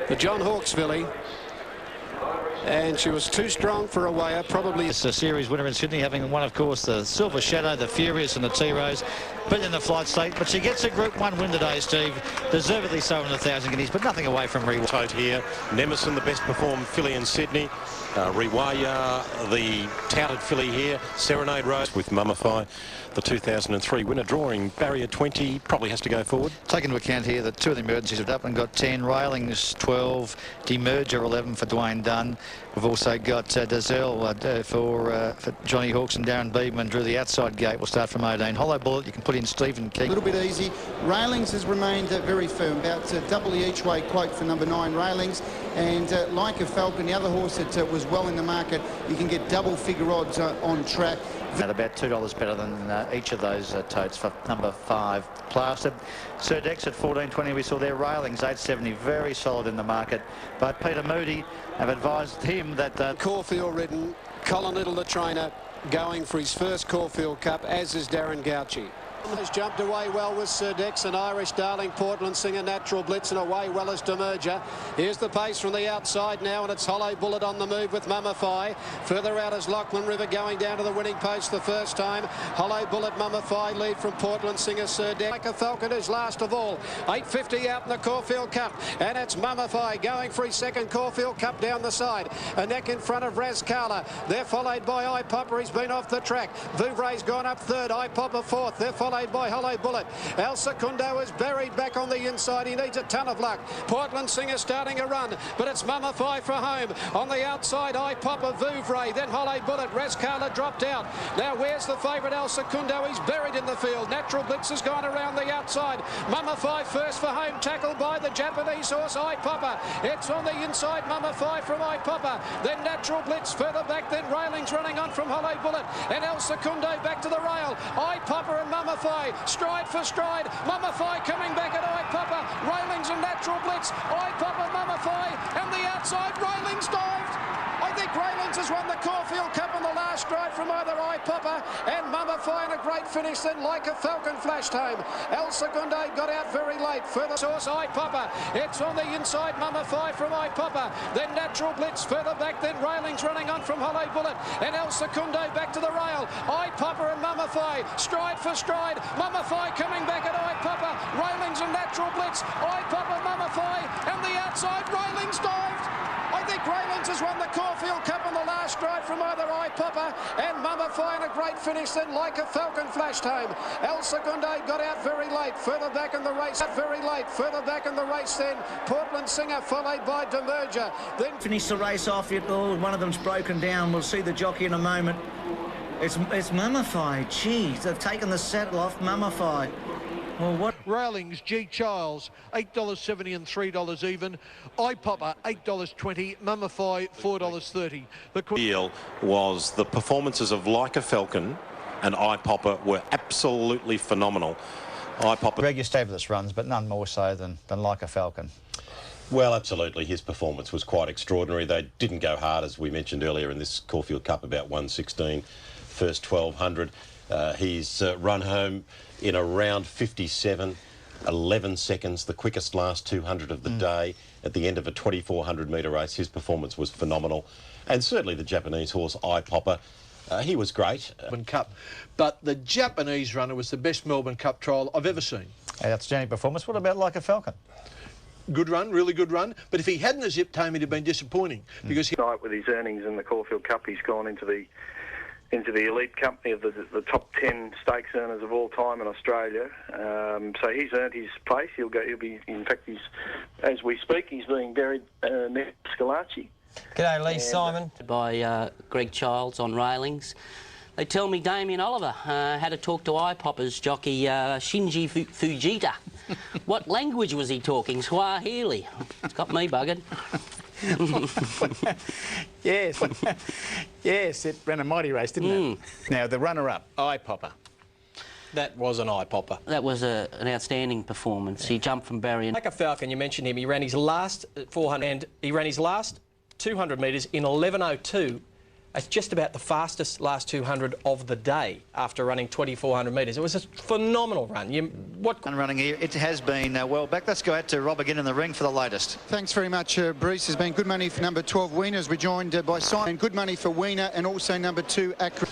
S12: The John Hawkes filly. And she was too strong for Rawaya, probably.
S19: It's a series winner in Sydney, having won, of course, the Silver Shadow, the Furious and the T-Rose, but in the Flight State. But she gets a Group 1 win today, Steve. Deservedly so in the 1,000 Guineas, but nothing away from Rewire.
S21: Here, Nemesis, the best performed filly in Sydney. Rewire, the touted filly here. Serenade Rose with Mummify, the 2003 winner, drawing barrier 20, probably has to go forward.
S19: Take into account here that 2 of the emergencies have up and got 10, Railings 12, Demerger 11 for Dwayne Dunn. We've also got Dazelle for Johnny Hawkes, and Darren Beedman drew the outside gate. We'll start from 18. Hollow Bullet, you can put in Stephen King.
S23: A little bit easy. Railings has remained very firm, about double the each way quote for number 9 Railings. And like a Falcon, the other horse that was well in the market, you can get double figure odds on track.
S19: At about $2 better than each of those totes for number 5 Plastered. Sir Dex at 14.20, we saw their Railings 8.70, very solid in the market. But Peter Moody have advised him that...
S12: Caulfield ridden, Colin Little the trainer, going for his first Caulfield Cup, as is Darren Gauci. Has jumped away well with Sir Dex, and Irish Darling, Portland Singer, Natural Blitz, and away well as Demerger. Here's the pace from the outside now, and it's Hollow Bullet on the move with Mummify. Further out is Lachlan River going down to the winning post the first time. Hollow Bullet, Mummify, lead from Portland Singer, Sir Dex. Like a Falcon is last of all. 8.50 out in the Caulfield Cup, and it's Mummify going for his second Caulfield Cup down the side. A neck in front of Razcala. They're followed by iPopper. He's been off the track. Vouvre's gone up third. iPopper fourth. They're followed followed by Hollow Bullet. El Secundo is buried back on the inside. He needs a ton of luck. Portland Singer starting a run, but it's Mummify for home. On the outside, I Popper, Vouvray, then Hollow Bullet. Rascala dropped out. Now where's the favourite El Secundo? He's buried in the field. Natural Blitz has gone around the outside. Mummify first for home, tackled by the Japanese horse I Popper. It's on the inside, Mummify from I Popper. Then Natural Blitz further back, then Railings running on from Hollow Bullet. And El Secundo back to the rail. I Popper and Mummify, stride for stride. Mummify coming back at I Popper. Railings and Natural Blitz. I Popper, Mummify, and the outside Railings dived. I think Railings has won the Caulfield Cup on the last stride from either I Popper and Mummify, and a great finish then Like a Falcon flashed home. El Secundo got out very late. Further source I Popper. It's on the inside, Mummify from I Popper. Then Natural Blitz further back, then Railings running on from Hollow Bullet. And El Secundo back to the rail. I Popper and Mummify, stride for stride. Mummify coming back at I Popper. Railings and Natural Blitz. I Popper, Mummify, and the outside Railings dived. I think Railings has won the Caulfield Cup on the last stride from either I Popper and Mummify, and a great finish then Like a Falcon flashed home. El Secundo got out very late. Further back in the race, then Portland Singer followed by Demerger. Then
S18: Finish the race off. One of them's broken down. We'll see the jockey in a moment. It's Mummify. Geez, they've taken the saddle off Mummify. Well, what?
S14: Railings, G. Childs, $8.70 and $3 even. I Popper, $8.20. Mummify, $4.30. The
S21: deal was the performances of Like a Falcon and I Popper were absolutely phenomenal. I Popper.
S19: Greg, you stayed with us runs, but none more so than Like a Falcon.
S21: Well, absolutely. His performance was quite extraordinary. They didn't go hard, as we mentioned earlier in this Caulfield Cup, about 1:16, first 1200. He's run home in around 57, 11 seconds, the quickest last 200 of the day. At the end of a 2,400 metre race, his performance was phenomenal. And certainly the Japanese horse, I Popper, he was great.
S2: Melbourne Cup. But the Japanese runner was the best Melbourne Cup trial I've ever seen.
S19: Outstanding performance. What about Like a Falcon?
S2: Good run, really good run. But if he hadn't have zipped home, he'd have been disappointing. Because
S9: with his earnings in the Caulfield Cup, he's gone into the elite company of the top 10 stakes earners of all time in Australia. So he's earned his place. He'll be. In fact, as we speak, he's being buried near Scalacci.
S17: G'day, Lee Simon.
S16: By Greg Childs on Railings. They tell me Damien Oliver had to talk to I Popper's jockey Shinji Fujita. What language was he talking? Swahili. It's got me buggered.
S15: Yes, yes, it ran a mighty race, didn't it? Now, the runner-up, I Popper.
S5: That was an eye popper.
S16: That was an outstanding performance. He jumped from barrier.
S5: Like a Falcon, you mentioned him. He ran his last 400 and he ran his last 200 metres in 11:02. It's just about the fastest last 200 of the day after running 2,400 metres. It was a phenomenal run.
S19: Running here, it has been well back. Let's go out to Rob again in the ring for the latest.
S23: Thanks very much, Bruce. There's been good money for number 12, Wieners. We're joined by Simon. And good money for Wiener and also number 2, Accurate.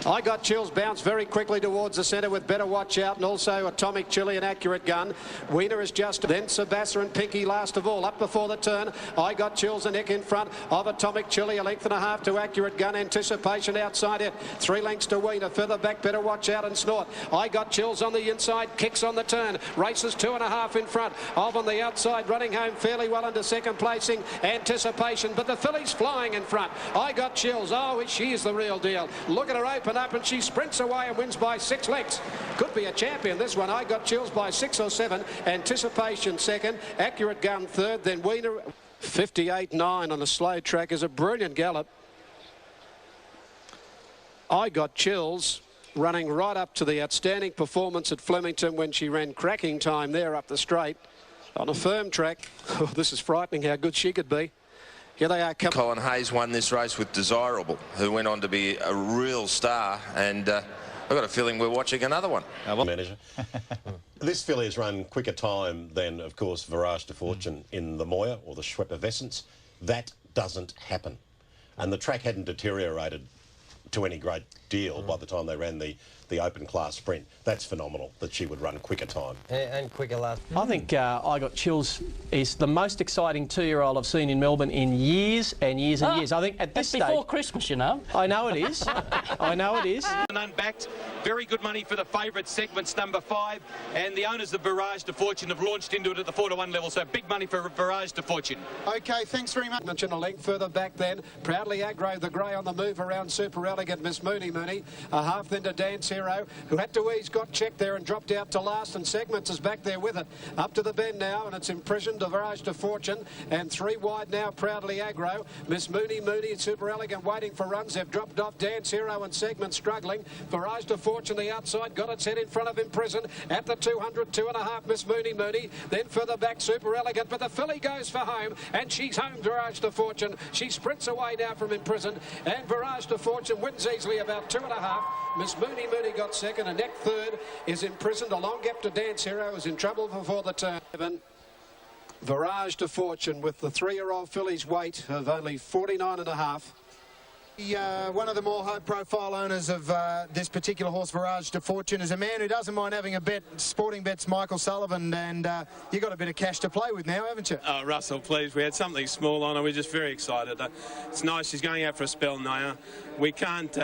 S12: I Got Chills bounced very quickly towards the centre with Better Watch Out, and also Atomic Chili and Accurate Gun. Wiener is just then Sabassa and Pinky last of all up before the turn. I Got Chills, a neck in front of Atomic Chili, a length and a half to Accurate Gun. Anticipation outside it, 3 lengths to Wiener. Further back, Better Watch Out and Snort. I Got Chills on the inside, kicks on the turn, races 2.5 in front of on the outside, running home fairly well into second placing. Anticipation, but the filly's flying in front. I Got Chills, oh, she is the real deal. Look at her open up, and she sprints away and wins by 6 lengths. Could be a champion, this one. I Got Chills by 6 or 7. Anticipation second, Accurate Gun third, then Wiener. 58.9 on a slow track is a brilliant gallop. I Got Chills running right up to the outstanding performance at Flemington when she ran cracking time there up the straight on a firm track. Oh, this is frightening how good she could be. Here they are.
S24: Colin Hayes won this race with Desirable, who went on to be a real star, and I've got a feeling we're watching another one.
S21: Manager. This filly has run quicker time than, of course, Virage de Fortune in the Moya or the Schweppervescence. That doesn't happen. And the track hadn't deteriorated to any great deal by the time they ran the open class sprint. That's phenomenal that she would run quicker time.
S17: And quicker last.
S5: I think I Got Chills is the most exciting 2-year-old I've seen in Melbourne in years and years and years. I think at this stage...
S16: before Christmas, you know.
S5: I know it is. I know it is.
S3: Unbacked, very good money for the favourite, Segments number 5, and the owners of Barrage de Fortune have launched into it at the 4-to-1 level, so big money for Barrage de Fortune.
S12: OK, thanks very much. And a length further back then, Proudly Aggro, the grey on the move around Super Elegant, Miss Mooney Mooney. A half then to Dance Hero, who had to ease, got checked there and dropped out to last, and Segments is back there with it. Up to the bend now, and it's imprisoned to Barrage de Fortune, and 3 wide now, Proudly Aggro. Miss Mooney Mooney and Super Elegant waiting for runs. They've dropped off Dance Hero and Segments struggling. Barrage de Fortune the outside, got its head in front of Imprisoned at the 200, 2.5, Miss Mooney Mooney. Then further back, Super Elegant, but the filly goes for home, and she's home, Barrage de Fortune. She sprints away now from Imprisoned, and Barrage de Fortune wins easily about 2.5. Miss Mooney Mooney got second, and next third is Imprisoned. A long gap to Dance Hero is in trouble before the turn. Barrage de Fortune with the 3-year-old filly's weight of only 49.5.
S23: One of the more high-profile owners of this particular horse, Barrage de Fortune, is a man who doesn't mind having a bet. Sporting Bet's Michael Sullivan, and you got a bit of cash to play with now, haven't you?
S11: Oh, Russell, please. We had something small on her. We're just very excited. It's nice. She's going out for a spell now. We can't.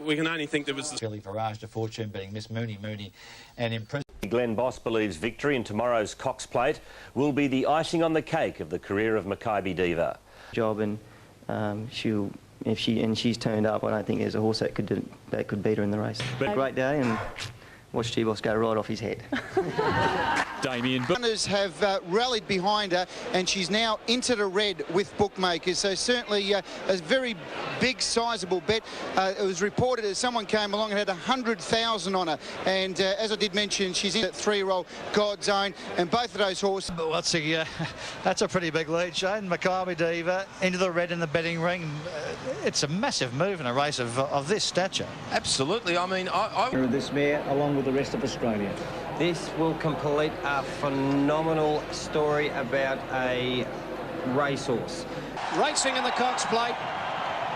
S11: We can only think there was the
S19: filly Barrage de Fortune beating Miss Mooney Mooney and Imprisoned.
S20: Glenn Boss believes victory in tomorrow's Cox Plate will be the icing on the cake of the career of Maccabi Diva.
S22: Job, and she's turned up. I don't think there's a horse that could beat her in the race. But great day, and watch G-Boss go right off his head.
S23: Damien. Runners have rallied behind her, and she's now into the red with bookmakers. So certainly a very big, sizable bet. It was reported that someone came along and had 100,000 on her. And as I did mention, she's in that 3-year-old God's Own, and both of those horses.
S19: But that's a pretty big lead, Shane. Maccabi Diva into the red in the betting ring. It's a massive move in a race of this stature.
S24: Absolutely. I mean,
S18: This mare, along with the rest of Australia.
S17: This will complete a phenomenal story about a racehorse.
S12: Racing in the Cox Plate.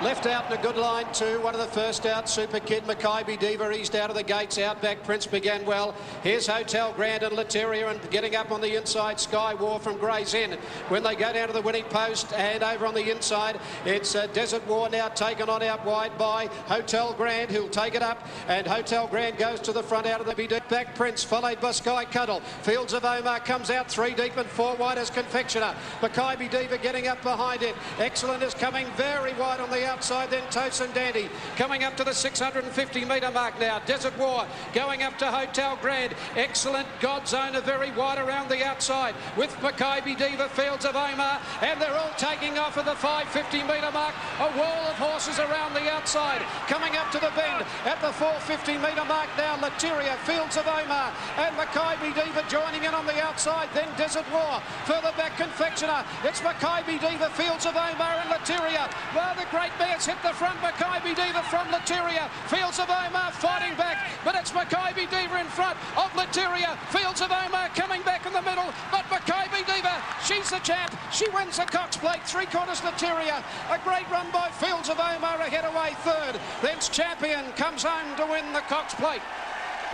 S12: Left out in a good line too. One of the first out, Super Kid, Maccabi Diva eased out of the gates. Outback Prince began well. Here's Hotel Grand and Lateria, and getting up on the inside, Sky War from Gray's Inn. When they go down to the winning post, and over on the inside, it's Desert War now taken on out wide by Hotel Grand, who'll take it up, and Hotel Grand goes to the front out of the Outback Prince, followed by Sky Cuddle. Fields of Omar comes out 3 deep and 4 wide as Confectioner. Maccabi Diva getting up behind it. Excellent is coming very wide on the outside, then Tosin Dandy coming up to the 650-metre mark now. Desert War going up to Hotel Grand. Excellent God's Own, very wide around the outside with Maccabi Diva, Fields of Omar, and they're all taking off at the 550-metre mark. A wall of horses around the outside. Coming up to the bend at the 450-metre mark now. Lateria, Fields of Omar, and Maccabi Diva joining in on the outside. Then Desert War. Further back, Confectioner. It's Maccabi Diva, Fields of Omar, and Lateria. Well, the great mares hit the front. Maccabi Diva from Lateria. Fields of Omar fighting back, but it's Maccabi Diva in front of Lateria. Fields of Omar coming back in the middle, but Maccabi Diva, she's the champ. She wins the Cox Plate. 3/4 Lateria. A great run by Fields of Omar ahead away third. Then's Champion comes home to win the Cox Plate.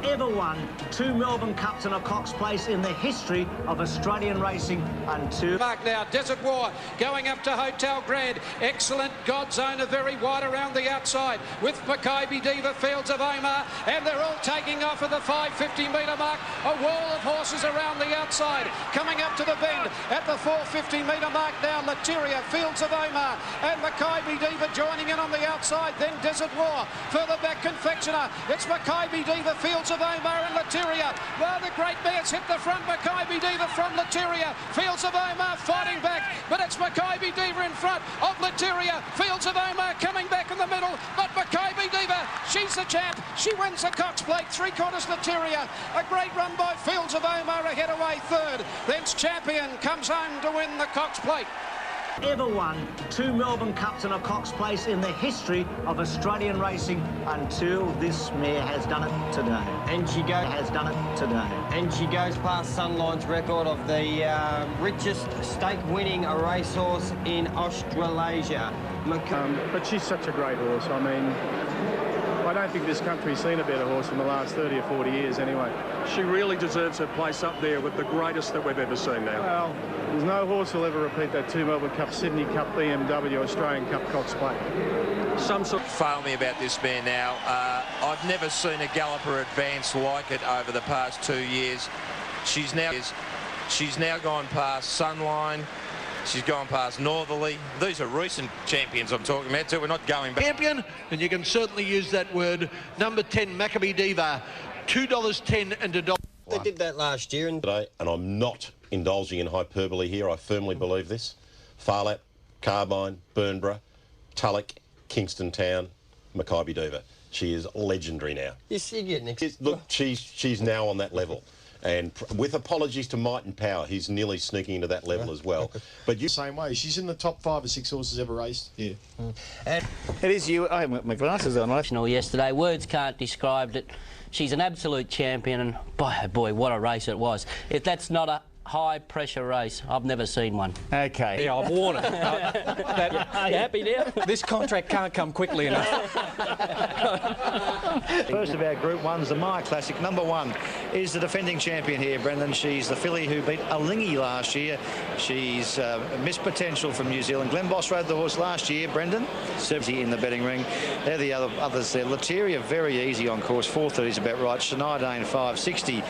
S18: Ever won 2 Melbourne Cups and a Cox Place in the history of Australian racing until...
S12: Mark now, Desert War going up to Hotel Grand. Excellent God's Own, very wide around the outside with Maccabi Diva, Fields of Omar, and they're all taking off at the 550-metre mark. A wall of horses around the outside. Coming up to the bend at the 450-metre mark now. Lateria, Fields of Omar, and Maccabi Diva joining in on the outside. Then Desert War. Further back, Confectioner. It's Maccabi Diva, Fields of Omar, and Lateria. Well, the great mares hit the front. Maccabi Diva from Lateria. Fields of Omar fighting back, but it's Maccabi Diva in front of Lateria. Fields of Omar coming back in the middle, but Maccabi Diva, she's the champ. She wins the Cox Plate. 3/4 Lateria. A great run by Fields of Omar ahead away third. Then's Champion comes home to win the Cox Plate.
S18: Ever won 2 Melbourne Cups and a Cox Place in the history of Australian racing until this mare has done it today.
S17: And she goes past Sunline's record of the richest stake winning a racehorse in Australasia.
S1: But she's such a great horse. I mean, I don't think this country's seen a better horse in the last 30 or 40 years anyway.
S6: She really deserves her place up there with the greatest that we've ever seen now.
S1: Well, there's no horse will ever repeat that 2 Melbourne Cup, Sydney Cup, BMW, Australian Cup, Cox Plate.
S24: Some sort of fail me about this mare now. I've never seen a galloper advance like it over the past 2 years. She's now gone past Sunline. She's gone past Northerly. These are recent champions I'm talking about too. We're not going back.
S14: Champion, and you can certainly use that word. Number 10, Maccabee Diva, $2.10 and $1.
S17: They did that last year.
S21: And I'm not indulging in hyperbole here. I firmly believe this. Farlap, Carbine, Burnborough, Tulloch, Kingston Town, Makybe Diva. She is legendary now. Look, she's now on that level. And with apologies to Might and Power, he's nearly sneaking into that level as well. But
S2: same way. She's in the top 5 or 6 horses ever raced. Yeah.
S15: And it is you. I have my glasses on.
S16: Yesterday, words can't describe it. She's an absolute champion, and boy, oh boy, what a race it was. If that's not a high-pressure race, I've never seen one.
S15: Okay.
S5: Yeah, I've worn it.
S16: Are you happy now?
S5: This contract can't come quickly enough.
S19: First of our Group 1's the Maya Classic. Number 1 is the defending champion here, Brendan. She's the filly who beat Alingi last year. She's Miss Potential from New Zealand. Glenn Boss rode the horse last year, Brendan. 70 in the betting ring. They're the others there. Lateria, very easy on course. 430 is about right. Shania Dane, 560.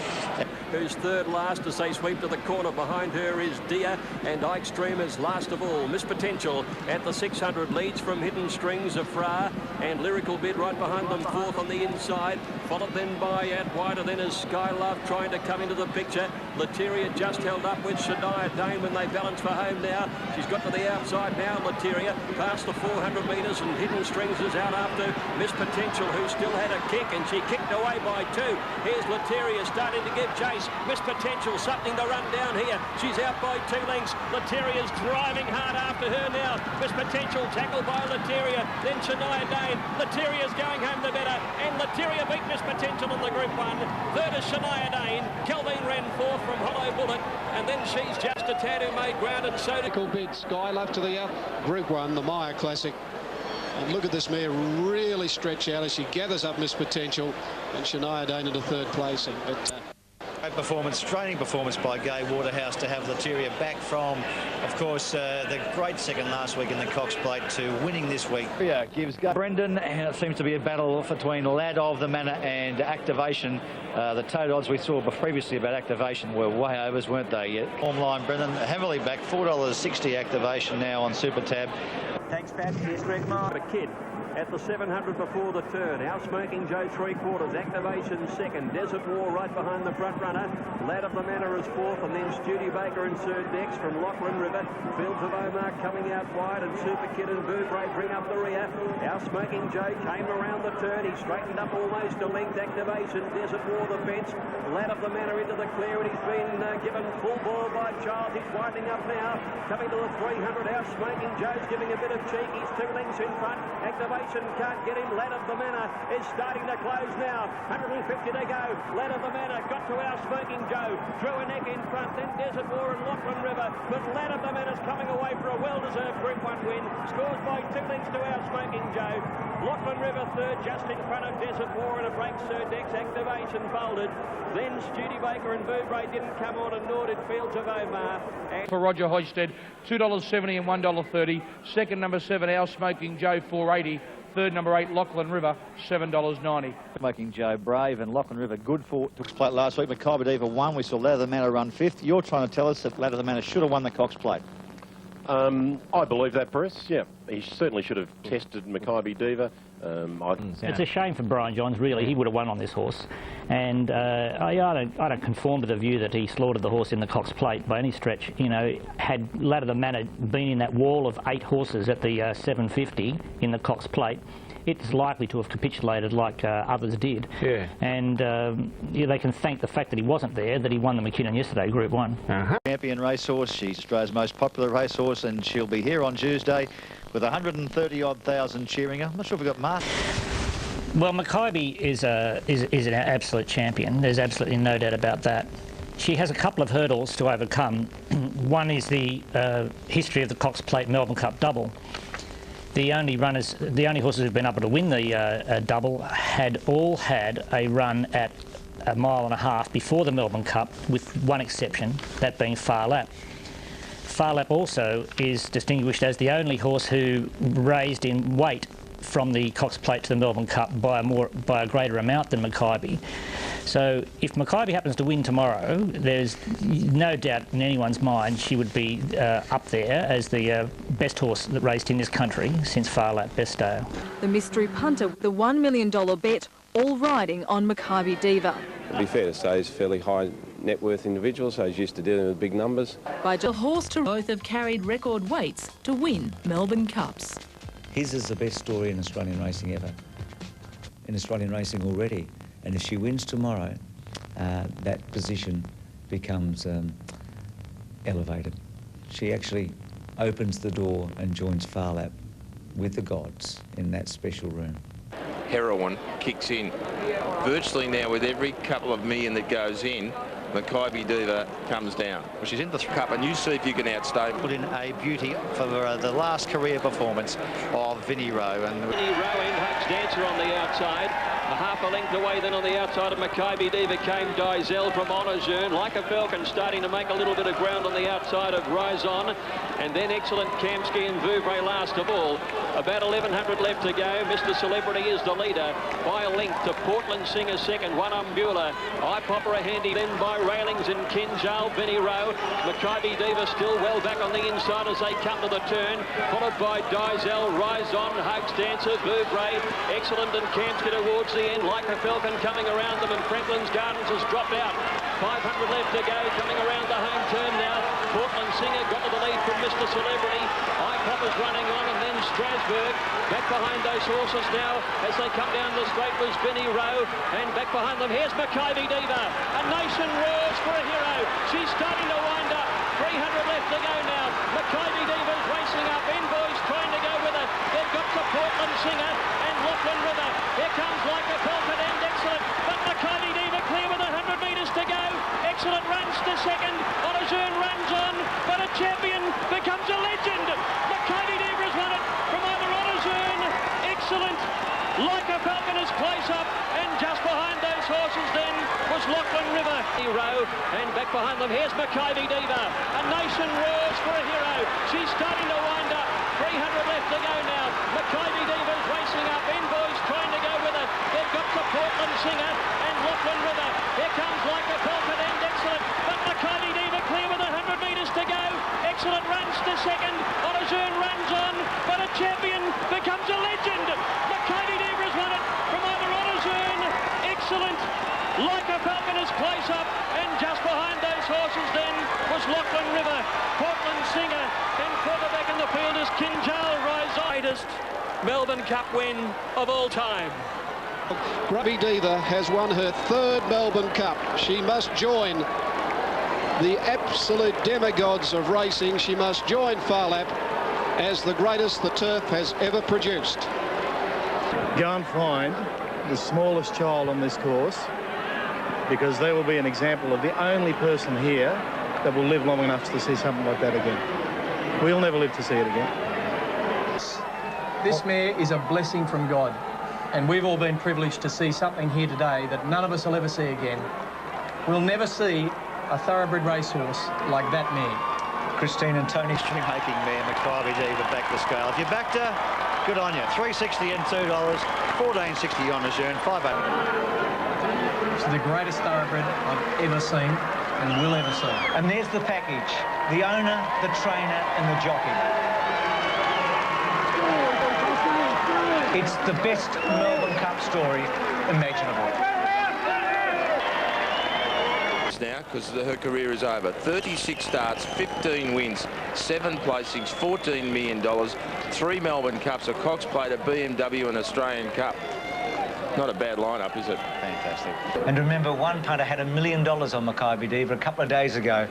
S4: Who's third last as they sweep to the corner. Behind her is Dia, and Ike Stream is last of all. Miss Potential at the 600 leads from Hidden Strings of Fra, and Lyrical Bid right behind them, fourth on the inside, followed then by Out Wider then is Sky Love trying to come into the picture. Lateria just held up with Shania Dane when they balance for home now. She's got to the outside now, Lateria, past the 400 metres, and Hidden Strings is out after Miss Potential, who still had a kick, and she kicked away by 2. Here's Lateria starting to give chase. Miss Potential, something to run down here. She's out by 2 lengths. Lateria's driving hard after her now. Miss Potential tackled by Lateria. Then Shania Dane. Lateria's going home the better. And Lateria beat Miss Potential in the Group 1. Third is Shania Dane. Kelvin Wren fourth from Hollow Bullet. And then she's just a tad who made ground, and so did
S12: Bid. Sky Love to the Group 1, the Maya Classic. And look at this mare really stretch out as she gathers up Miss Potential, and Shania Dane into 3rd place. But
S19: great performance, training performance by Gai Waterhouse to have Lateria back from, of course, the great second last week in the Cox Plate to winning this week. Yeah, gives Brendan, and it seems to be a battle between Lad of the Manor and Activation. The tote odds we saw previously about Activation were way overs, weren't they? Form line, Brendan, heavily back, $4.60 Activation now on Super Tab.
S4: Thanks, Pat. Here's Greg Marr. A kid at the 700 before the turn. Our Smoking Joe 3/4. Activation second. Desert War right behind the front runner. Lad of the Manor is fourth, and then Studebaker and Sir Dex from Lachlan River. Fields of Omar coming out wide, and Super Kid and Boobrae bring up the rear. Our Smoking Joe came around the turn. He straightened up almost a length. Activation. Desert War the fence. Lad of the Manor into the clear, and he's been given full ball by Charles. He's winding up now. Coming to the 300. Our Smoking Joe's giving a bit of cheek. He's 2 lengths in front. Activation can't get him. Lad of the Manor is starting to close now. 150 to go. Lad of the Manor got to Our Smoking Joe. Drew a neck in front. Then Desert War and Lachlan River. But Lad of the Manor's coming away for a well-deserved Group 1 win. Scores by 2 lengths to Our Smoking Joe. Lachlan River third, just in front of Desert War, and a break. Sir Dex. Activation folded. Then Studebaker and Boobrae didn't come on, and nor did Fields of Omar.
S10: For Roger Hoysted, $2.70 and $1.30. Second, number 7, Our Smoking Joe, $4.80. Third, number 8, Lachlan River, $7.90.
S19: Smoking Joe, brave, and Lachlan River, good for Cox Plate last week. Makybe Diva won. We saw Lad of the Manor run 5th. You're trying to tell us that Lad of the Manor should have won the Cox Plate.
S21: I believe that, Perez. Yeah, he certainly should have tested Makybe Diva.
S13: It's a shame for Brian Johns, really. He would have won on this horse. And I don't conform to the view that he slaughtered the horse in the Cox Plate by any stretch. You know, had Lad of the Manor been in that wall of 8 horses at the 750 in the Cox Plate, it's likely to have capitulated like others did. Yeah. And yeah, they can thank the fact that he wasn't there, that he won the McKinnon yesterday, Group 1.
S19: Champion racehorse. She's Australia's most popular racehorse, and she'll be here on Tuesday with 130-odd thousand cheering her. I'm not sure if we've got Mark.
S13: Well, Makybe is an absolute champion. There's absolutely no doubt about that. She has a couple of hurdles to overcome. One is the history of the Cox Plate Melbourne Cup double. The only horses who've been able to win the double had all had a run at 1.5 miles before the Melbourne Cup, with one exception, that being Far Lap. Far Lap also is distinguished as the only horse who raised in weight from the Cox Plate to the Melbourne Cup by a greater amount than Makybe. So if Makybe happens to win tomorrow, there's no doubt in anyone's mind she would be up there as the best horse that raced in this country since Far Lap Bestale.
S3: The mystery punter, the $1 million bet, all riding on Makybe Diva.
S7: It'd be fair to say he's a fairly high net worth individual, so he's used to dealing with big numbers.
S3: By the horse to both have carried record weights to win Melbourne Cups.
S18: His is the best story in Australian racing ever, in Australian racing already. And if she wins tomorrow, that position becomes elevated. She actually opens the door and joins Far Lap with the gods in that special room.
S24: Heroin kicks in. Virtually now, with every couple of million that goes in, Makybe Diva comes down. Well, she's in the Cup, and you see if you can outstay.
S19: Put in a beauty for the last career performance of Vinnie Rowe. And
S4: Vinnie Rowe in, Huck's Dancer on the outside. A half a length away then on the outside of Makybe Diva came Dizel from Honourzoon. Like a Falcon starting to make a little bit of ground on the outside of Rise On. And then excellent Kamsky and Vouvray last of all. About 1,100 left to go. Mr. Celebrity is the leader by a length to Portland Singer second. One Umbula. Eye Popper a handy then by Railings and Kinjal. Vinnie Rowe. Makybe Diva still well back on the inside as they come to the turn. Followed by Dizel, Rise On, Hugs Dancer, Vouvray. Excellent and Kamsky towards the end. Like a Falcon coming around them, and Franklin's Gardens has dropped out. 500 left to go, coming around the home turn now. Portland Singer got to the lead from Mr. Celebrity. Eye Popper's running on, and then Strasbourg. Back behind those horses now as they come down the straight was Vinnie Rowe, and back behind them here's Makybe Diva. A nation roars for a hero. She's starting to wind up. 300 left to go now. Makybe Diva's racing up. Envoy's trying to go with it. They've got to Portland Singer and Lachlan River. Here comes Like a Falcon and excellent, but Makybe Diva clear with 100 metres to go. Excellent runs to second. Honourzoon runs on, but a champion becomes a legend. Makybe Diva has won it from either Honourzoon. Excellent. Like a Falcon is close up, and just behind those horses then was Lachlan River. Hero, and back behind them here's Makybe Diva. A nation roars for a hero. She's starting to wind up. 300 left to go now. Makybe Diva's racing up. Envoy's trying to go with it. They've got to Portland Singer and Lachlan River. Here comes Like a Falcon and excellent, but Makybe Diva clear with 100 metres to go. Excellent runs to second. Honourzoon runs on, but a champion becomes a legend. Makybe Diva has won it from either Honourzoon. Excellent. Like a Falcon is close up, and just behind those horses then was Lachlan River. Portland Singer, and further back in the field is Kinjal Rise On. Greatest Melbourne Cup win of all time.
S12: Makybe Diva has won her third Melbourne Cup. She must join the absolute demigods of racing. She must join Far Lap as the greatest the turf has ever produced.
S1: Go and find the smallest child on this course, because they will be an example of the only person here that will live long enough to see something like that again. We'll never live to see it again.
S5: This mare is a blessing from God, and we've all been privileged to see something here today that none of us will ever see again. We'll never see a thoroughbred racehorse like that mare.
S19: Christine and Tony string-making mare, Makybe Diva, back the scale. If you backed her, good on you. $3.60 and $2, $14.60 on Honourzoon, $5.
S5: It's the greatest thoroughbred I've ever seen and will ever see.
S18: And there's the package. The owner, the trainer and the jockey. It's the best Melbourne Cup story imaginable.
S24: Now, because her career is over. 36 starts, 15 wins, 7 placings, $14 million, 3 Melbourne Cups, a Cox Plate, a BMW and Australian Cup. Not a bad lineup, is it?
S19: Fantastic.
S18: And remember, one punter had $1 million on Makybe Diva a couple of days ago,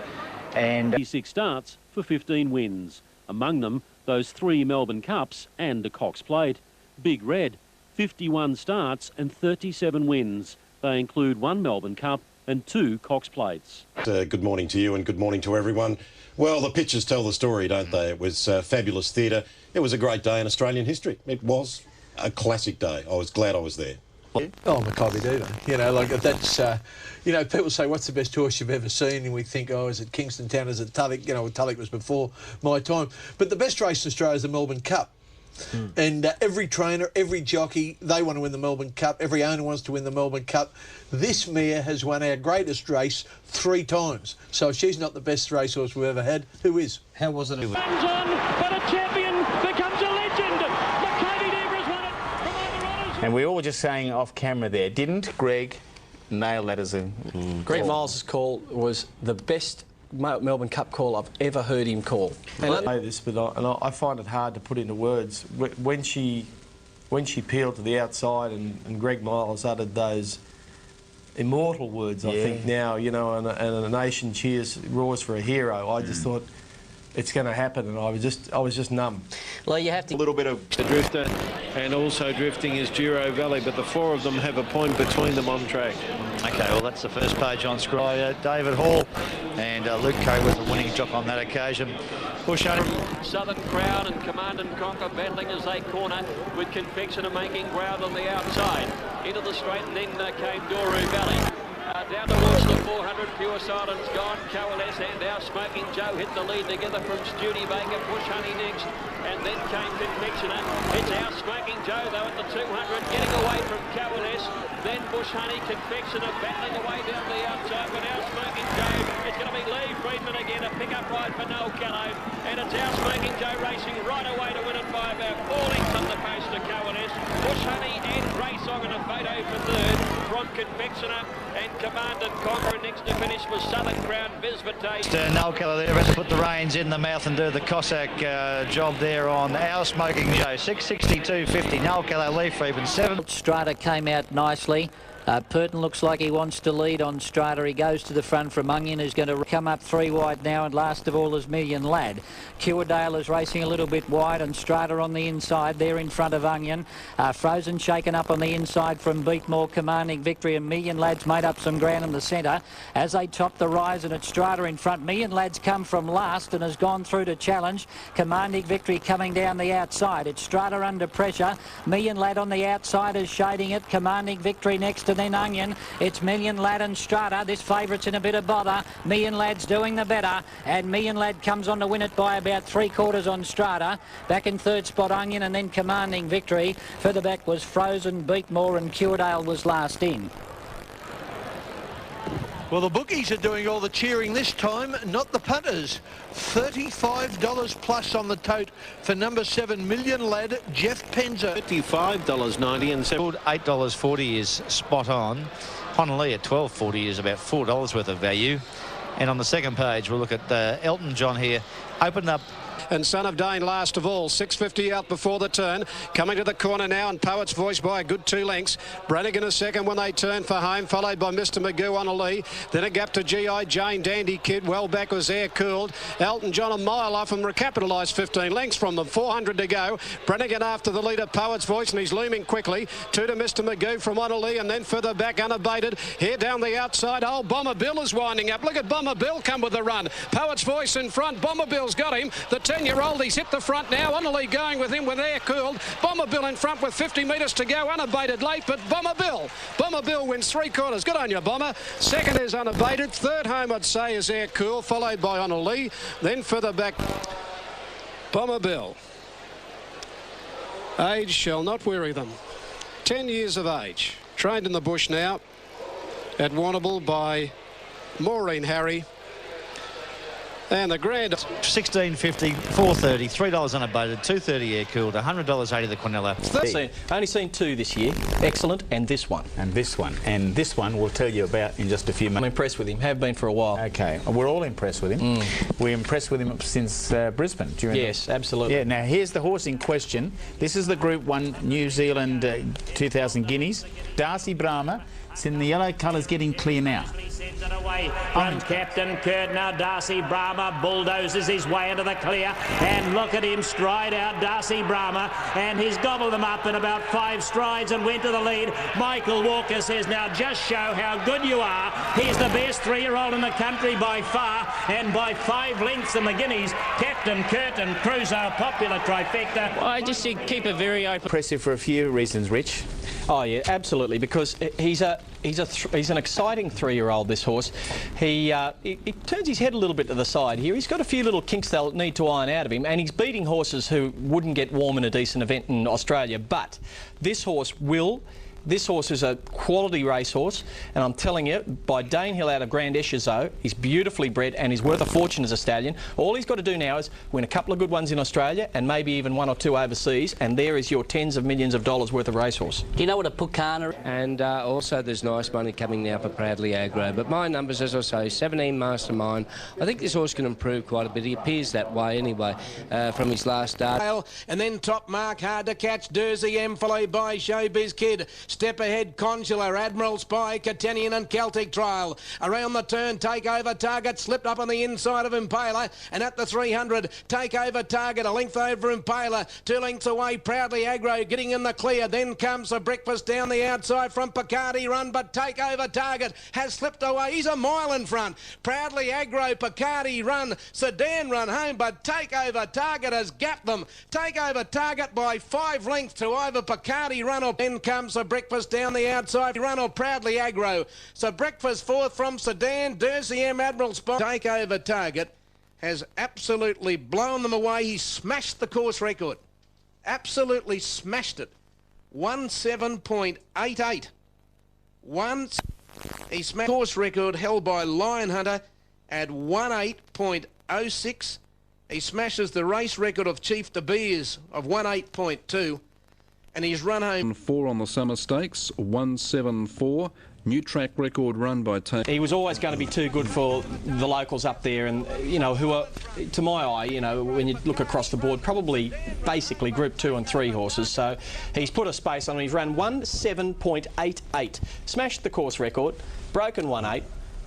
S18: and
S8: 36 starts for 15 wins. Among them, those 3 Melbourne Cups and a Cox Plate. Big Red, 51 starts and 37 wins. They include 1 Melbourne Cup and 2 Cox Plates.
S21: Good morning to you and good morning to everyone. Well, the pictures tell the story, don't they? It was fabulous theatre. It was a great day in Australian history. It was a classic day. I was glad I was there.
S2: Oh, Maccabi Diva. You know, like that's, you know, people say, what's the best horse you've ever seen? And we think, oh, is it Kingston Town, is it Tulloch? You know, Tulloch was before my time. But the best race in Australia is the Melbourne Cup. And every trainer, every jockey, they want to win the Melbourne Cup. Every owner wants to win the Melbourne Cup. This mare has won our greatest race 3 times. So if she's not the best racehorse we've ever had, who is?
S17: How was it?
S8: Comes on, but a champion becomes a legend. Maccabi Diva's won it from over runners.
S15: And we all were just saying off camera there, didn't Greg nail that as a
S5: Greg Miles's call was the best Melbourne Cup call I've ever heard him call.
S9: And I know this, but I find it hard to put into words. When she peeled to the outside and Greg Miles uttered those immortal words, I think now, you know, and a nation roars for a hero, I just thought it's going to happen, and I was just numb.
S16: Well, you have to...
S9: A little bit of
S6: The drifter, and also drifting is Giro Valley, but the 4 of them have a point between them on track.
S19: Okay, well, that's the first page on screen. David Hall and Luke Kay with the winning jock on that occasion. Bush
S4: Southern Crown and Command and Conquer battling as they corner with Confectioner making ground on the outside. Into the straight, and then came Doru Valley. Down towards the 400, Pure Silence gone. Coalesce and our Smoking Joe hit the lead together from Studebaker. Bush Honey next, and then came Confectioner. It's our Smoking Joe though at the 200, getting away from Coalesce. Then Bush Honey, Confectioner battling away down the outside, but our Smoking Joe, it's going to be Lee Friedman again, a pick-up ride for Noel Callow, and it's our Smoking Joe racing right away to win it by about 4 lengths on the pace to Coalesce. Bush Honey and Grey Song in a photo for third from Confectioner, and Command and Conquer next to finish was Southern Crown Visvitae.
S19: Noel Keller there about to put the reins in the mouth and do the Cossack job there on our Smoking Joe. 662.50. Noel Keller, Lee Friedman, 7.
S16: Strata came out nicely. Purton looks like he wants to lead on Strata. He goes to the front from Onion, who's going to come up 3 wide now, and last of all is Million Lad. Cewardale is racing a little bit wide, and Strata on the inside there in front of Onion. Frozen shaken up on the inside from Beatmore, Commanding Victory, and Million Lad's made up some ground in the centre. As they top the rise, and it's Strata in front. Million Lad's come from last and has gone through to challenge. Commanding Victory coming down the outside. It's Strata under pressure. Million Lad on the outside is shading it. Commanding Victory next to then Onion. It's Million Lad and Strata. This favourite's in a bit of bother. Million Lad's doing the better, and Million Lad comes on to win it by about 3/4 on Strata. Back in third spot Onion, and then Commanding Victory. Further back was Frozen, Beatmore, and Cewardale was last in.
S14: Well, the bookies are doing all the cheering this time, not the punters. $35 plus on the tote for number 7, Million Lad, Jeff Penzer.
S6: $55.90 and
S19: $8.40 is spot on. Honolulu at $12.40 is about $4 worth of value. And on the second page, we'll look at Elton John here. Opened up.
S6: And Son of Dane last of all, 6.50 out before the turn. Coming to the corner now, and Poet's Voice by a good 2 lengths. Brannigan a second when they turn for home, followed by Mr. Magoo on a lee. Then a gap to G.I. Jane, Dandy Kid. Well back was Air Cooled. Elton John a mile off and recapitalised 15 lengths from them. 400 to go. Brannigan after the leader, Poet's Voice, and he's looming quickly. 2 to Mr. Magoo from on a lee, and then further back unabated. Here down the outside, old Bomber Bill is winding up. Look at Bomber Bill come with the run. Poet's Voice in front. Bomber Bill's got him. The 10-year-old, he's hit the front now. Honolulu going with him with Air Cooled. Bomber Bill in front with 50 metres to go. Unabated late, but Bomber Bill wins 3/4. Good on you, Bomber. Second is unabated. Third home, I'd say, is Air Cooled, followed by Honolulu. Then further back, Bomber Bill. Age shall not weary them. 10 years of age. Trained in the bush now at Warrnambool by Maureen Harry. And the grand
S19: $16.50, $4.30, $3 unabated, $2.30 Air Cooled, $100.80 the Quinella.
S5: Only seen 2 this year. Excellent, and this one.
S15: And this one. And this one we'll tell you about in just a few minutes.
S5: I'm impressed with him. Have been for a while.
S15: Okay, we're all impressed with him. We're impressed with him since Brisbane.
S5: Yes, absolutely.
S15: Yeah. Now here's the horse in question. This is the Group 1 New Zealand 2000 Guineas. Darcy Brahma. It's in the yellow colours getting clear now.
S11: Away from Captain Kurt. Now Darcy Brahma bulldozes his way into the clear, and look at him stride out, Darcy Brahma, and he's gobbled them up in about 5 strides and went to the lead. Michael Walker says, now just show how good you are. He's the best 3-year-old in the country by far, and by 5 lengths in the Guineas. Captain Kurt and Cruiser, a popular trifecta.
S5: Well, I just think keep it very open.
S15: Impressive for a few reasons, Rich.
S5: Oh yeah, absolutely, because he's an exciting 3-year-old, this horse. He turns his head a little bit to the side here. He's got a few little kinks they'll need to iron out of him, and he's beating horses who wouldn't get warm in a decent event in Australia. But this horse will. This horse is a quality racehorse, and I'm telling you, by Danehill out of Grand Echezot, he's beautifully bred and he's worth a fortune as a stallion. All he's got to do now is win a couple of good ones in Australia and maybe even 1 or 2 overseas, and there is your tens of millions of dollars worth of racehorse.
S20: Do you know what a Pukana? And also there's nice money coming now for Proudly Agro. But my numbers, as I say, 17 Mastermind. I think this horse can improve quite a bit. He appears that way anyway from his last start.
S14: And then top mark, hard to catch, Dersey M, followed by Showbiz Kid. Step ahead, Consular, Admiral Spy, Catanian and Celtic Trial. Around the turn, Takeover Target slipped up on the inside of Impaler, and at the 300, Takeover Target a length over Impaler, 2 lengths away, Proudly Agro getting in the clear. Then comes the Breakfast down the outside from Picardy Run, but Takeover Target has slipped away. He's a mile in front. Proudly Agro, Picardy Run, Sedan run home, but Takeover Target has gapped them. Takeover Target by 5 lengths to either Picardy Run or then comes the Breakfast down the outside run or Proudly Agro. So Breakfast fourth from Sedan, Dersey M, Admiral Spot. Takeover Target has absolutely blown them away. He smashed the course record. Absolutely smashed it. 17.88. He smashed the course record held by Lion Hunter at 18.06. He smashes the race record of Chief De Beers of 18.2. And he's run home
S22: 4 on the Summer Stakes, 174. New track record run by Tate.
S5: He was always going to be too good for the locals up there, and you know, who are, to my eye, you know, when you look across the board, probably basically Group 2 and 3 horses. So he's put a space on him. He's run 17.88, smashed the course record, broken 1.8.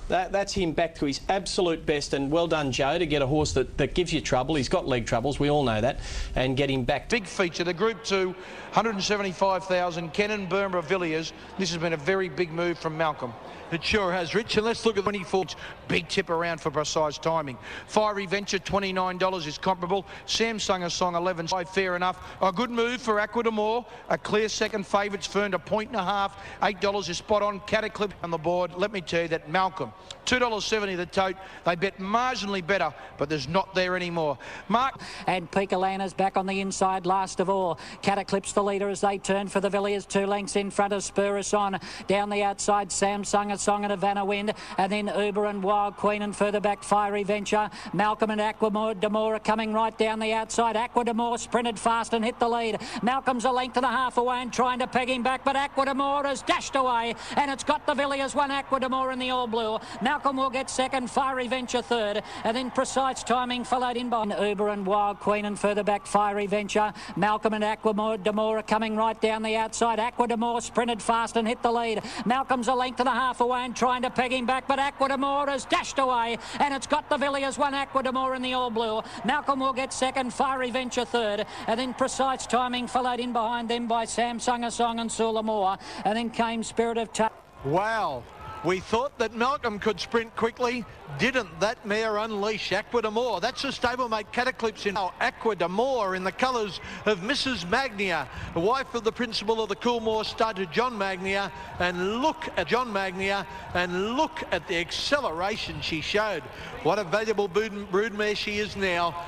S5: That's him back to his absolute best, and well done, Joe, to get a horse that gives you trouble. He's got leg troubles, we all know that, and get him back.
S23: Big feature, the Group 2, 175,000, Kenan Burma Villiers. This has been a very big move from Malcolm. It sure has, Rich. And let's look at 24. Big tip around for precise timing. Fiery Venture, $29 is comparable. Sam sung a song, 11. Fair enough. A good move for Aqua d'Amore. A clear second favourites, Ferned a 1.5. $8 is spot on. Cataclip on the board. Let me tell you that Malcolm, $2.70 the tote. They bet marginally better, but there's not there anymore. Mark.
S25: And Picolana's back on the inside last of all. Cataclip's the leader as they turn for the Villiers. 2 lengths in front of Spurus on. Down the outside, Sam sung a song and Havana Wind. And then Uber and Wild Queen, and further back Fiery Venture. Malcolm and Aqua d'Amore are coming right down the outside. Aqua d'Amore sprinted fast and hit the lead. Malcolm's a length and a half away and trying to peg him back, but Aqua d'Amore has dashed away, and it's got the Villiers one, Aqua d'Amore in the all blue. Malcolm will get second, Fiery Venture third, and then Precise Timing followed in by Uber and Wild Queen, and further back Fiery Venture. Malcolm and Aqua d'Amore are coming right down the outside. Aqua d'Amore sprinted fast and hit the lead. Malcolm's a length and a half away and trying to peg him back, but Aqua d'Amore has dashed away, and it's got the Villiers one, Aqua d'Amore in the all blue. Malcolm will get second, Fiery Venture third, and then Precise Timing followed in behind them by Sam Sung a Song and Sulamore, and then came Spirit of Touch.
S14: Wow. We thought that Malcolm could sprint quickly. Didn't that mare unleash Aqua d'Amore? That's a stablemate Cataclipse in Aqua d'Amore in the colours of Mrs. Magnia, the wife of the principal of the Coolmore stud, John Magnia. And look at John Magnia, and look at the acceleration she showed. What a valuable broodmare she is now.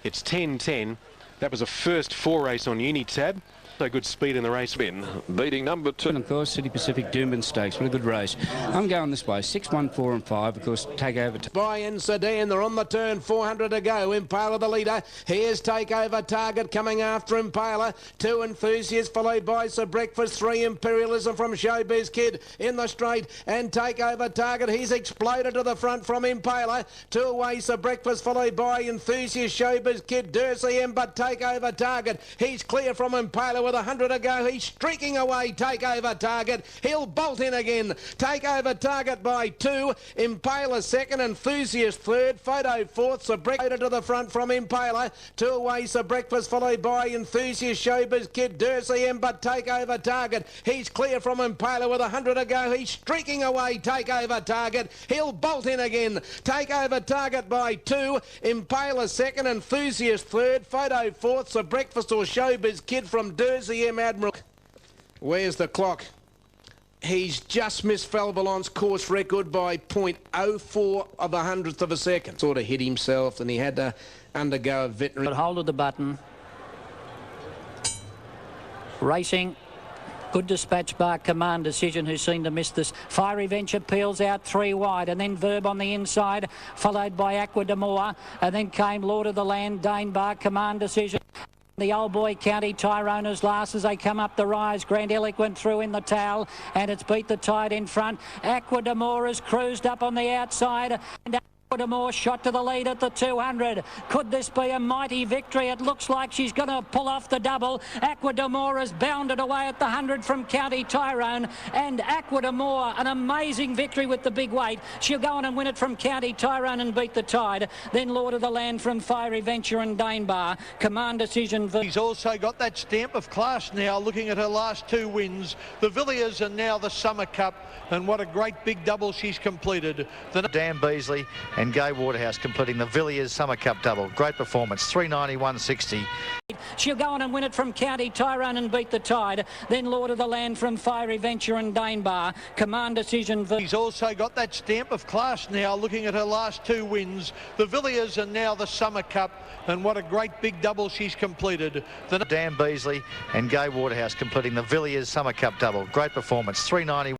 S21: It's 10-10. That was a first 4 race on Unitab. So good speed in the race. Beating number 2.
S26: And of course, City Pacific Doomben Stakes. What a good race. I'm going this way. 6, 1, 4 and 5. Of course, Takeover.
S14: By in Sedan, they're on the turn. 400 to go. Impaler the leader. Here's Takeover Target coming after Impaler. 2 Enthusiasts followed by Sir Breakfast. 3 Imperialism from Showbiz Kid in the straight. And Takeover Target. He's exploded to the front from Impaler. 2 away Sir Breakfast followed by Enthusiast, Showbiz Kid, Dersey M, but Takeover Target. He's clear from Impaler with 100 to go. He's streaking away. Take over Target. He'll bolt in again. Take over Target by 2. Impaler second. Enthusiast third. Photo fourth. Sir Breakfast to the front from Impaler. 2 away. Sir Breakfast followed by Enthusiast, Showbiz Kid, Dursey M. But Take over Target. He's clear from Impaler with 100 to go. He's streaking away. Take over Target. He'll bolt in again. Take over Target by 2. Impaler second. Enthusiast third. Photo fourth. Sir Breakfast or Showbiz Kid from Dursey M. Admiral. Where's the clock? He's just missed Falballon's course record by 0.04 of a hundredth of a second. Sort of hit himself and he had to undergo a veterinary...
S25: Got hold of the button. Racing. Good Dispatch Bar Command Decision, who seemed to miss this. Fiery Venture peels out 3 wide, and then Verb on the inside, followed by Aqua d'Amour, and then came Lord of the Land, Dane Bar Command Decision. The Old Boy County Tyrone is last as they come up the rise. Grand Eloquent through in the towel, and it's beat the tide in front. Aqua d'Amour has cruised up on the outside. And Aqua d'Amour shot to the lead at the 200. Could this be a mighty victory? It looks like she's going to pull off the double. Aqua d'Amour has bounded away at the 100 from County Tyrone, and Aqua d'Amour, an amazing victory with the big weight. She'll go on and win it from County Tyrone and beat the tide. Then Lord of the Land from Fiery Venture and Dane Bar. Command Decision.
S2: He's also got that stamp of class now, looking at her last 2 wins. The Villiers and now the Summer Cup, and what a great big double she's completed.
S19: Dan Beasley and Gay Waterhouse completing the Villiers Summer Cup double. Great performance, 391.60.
S25: She'll go on and win it from County Tyrone and beat the tide. Then Lord of the Land from Fiery Venture and Dane Bar. Command Decision.
S2: He's also got that stamp of class now, looking at her last 2 wins. The Villiers and now the Summer Cup, and what a great big double she's completed.
S19: Dan Beasley and Gay Waterhouse completing the Villiers Summer Cup double. Great performance, 390.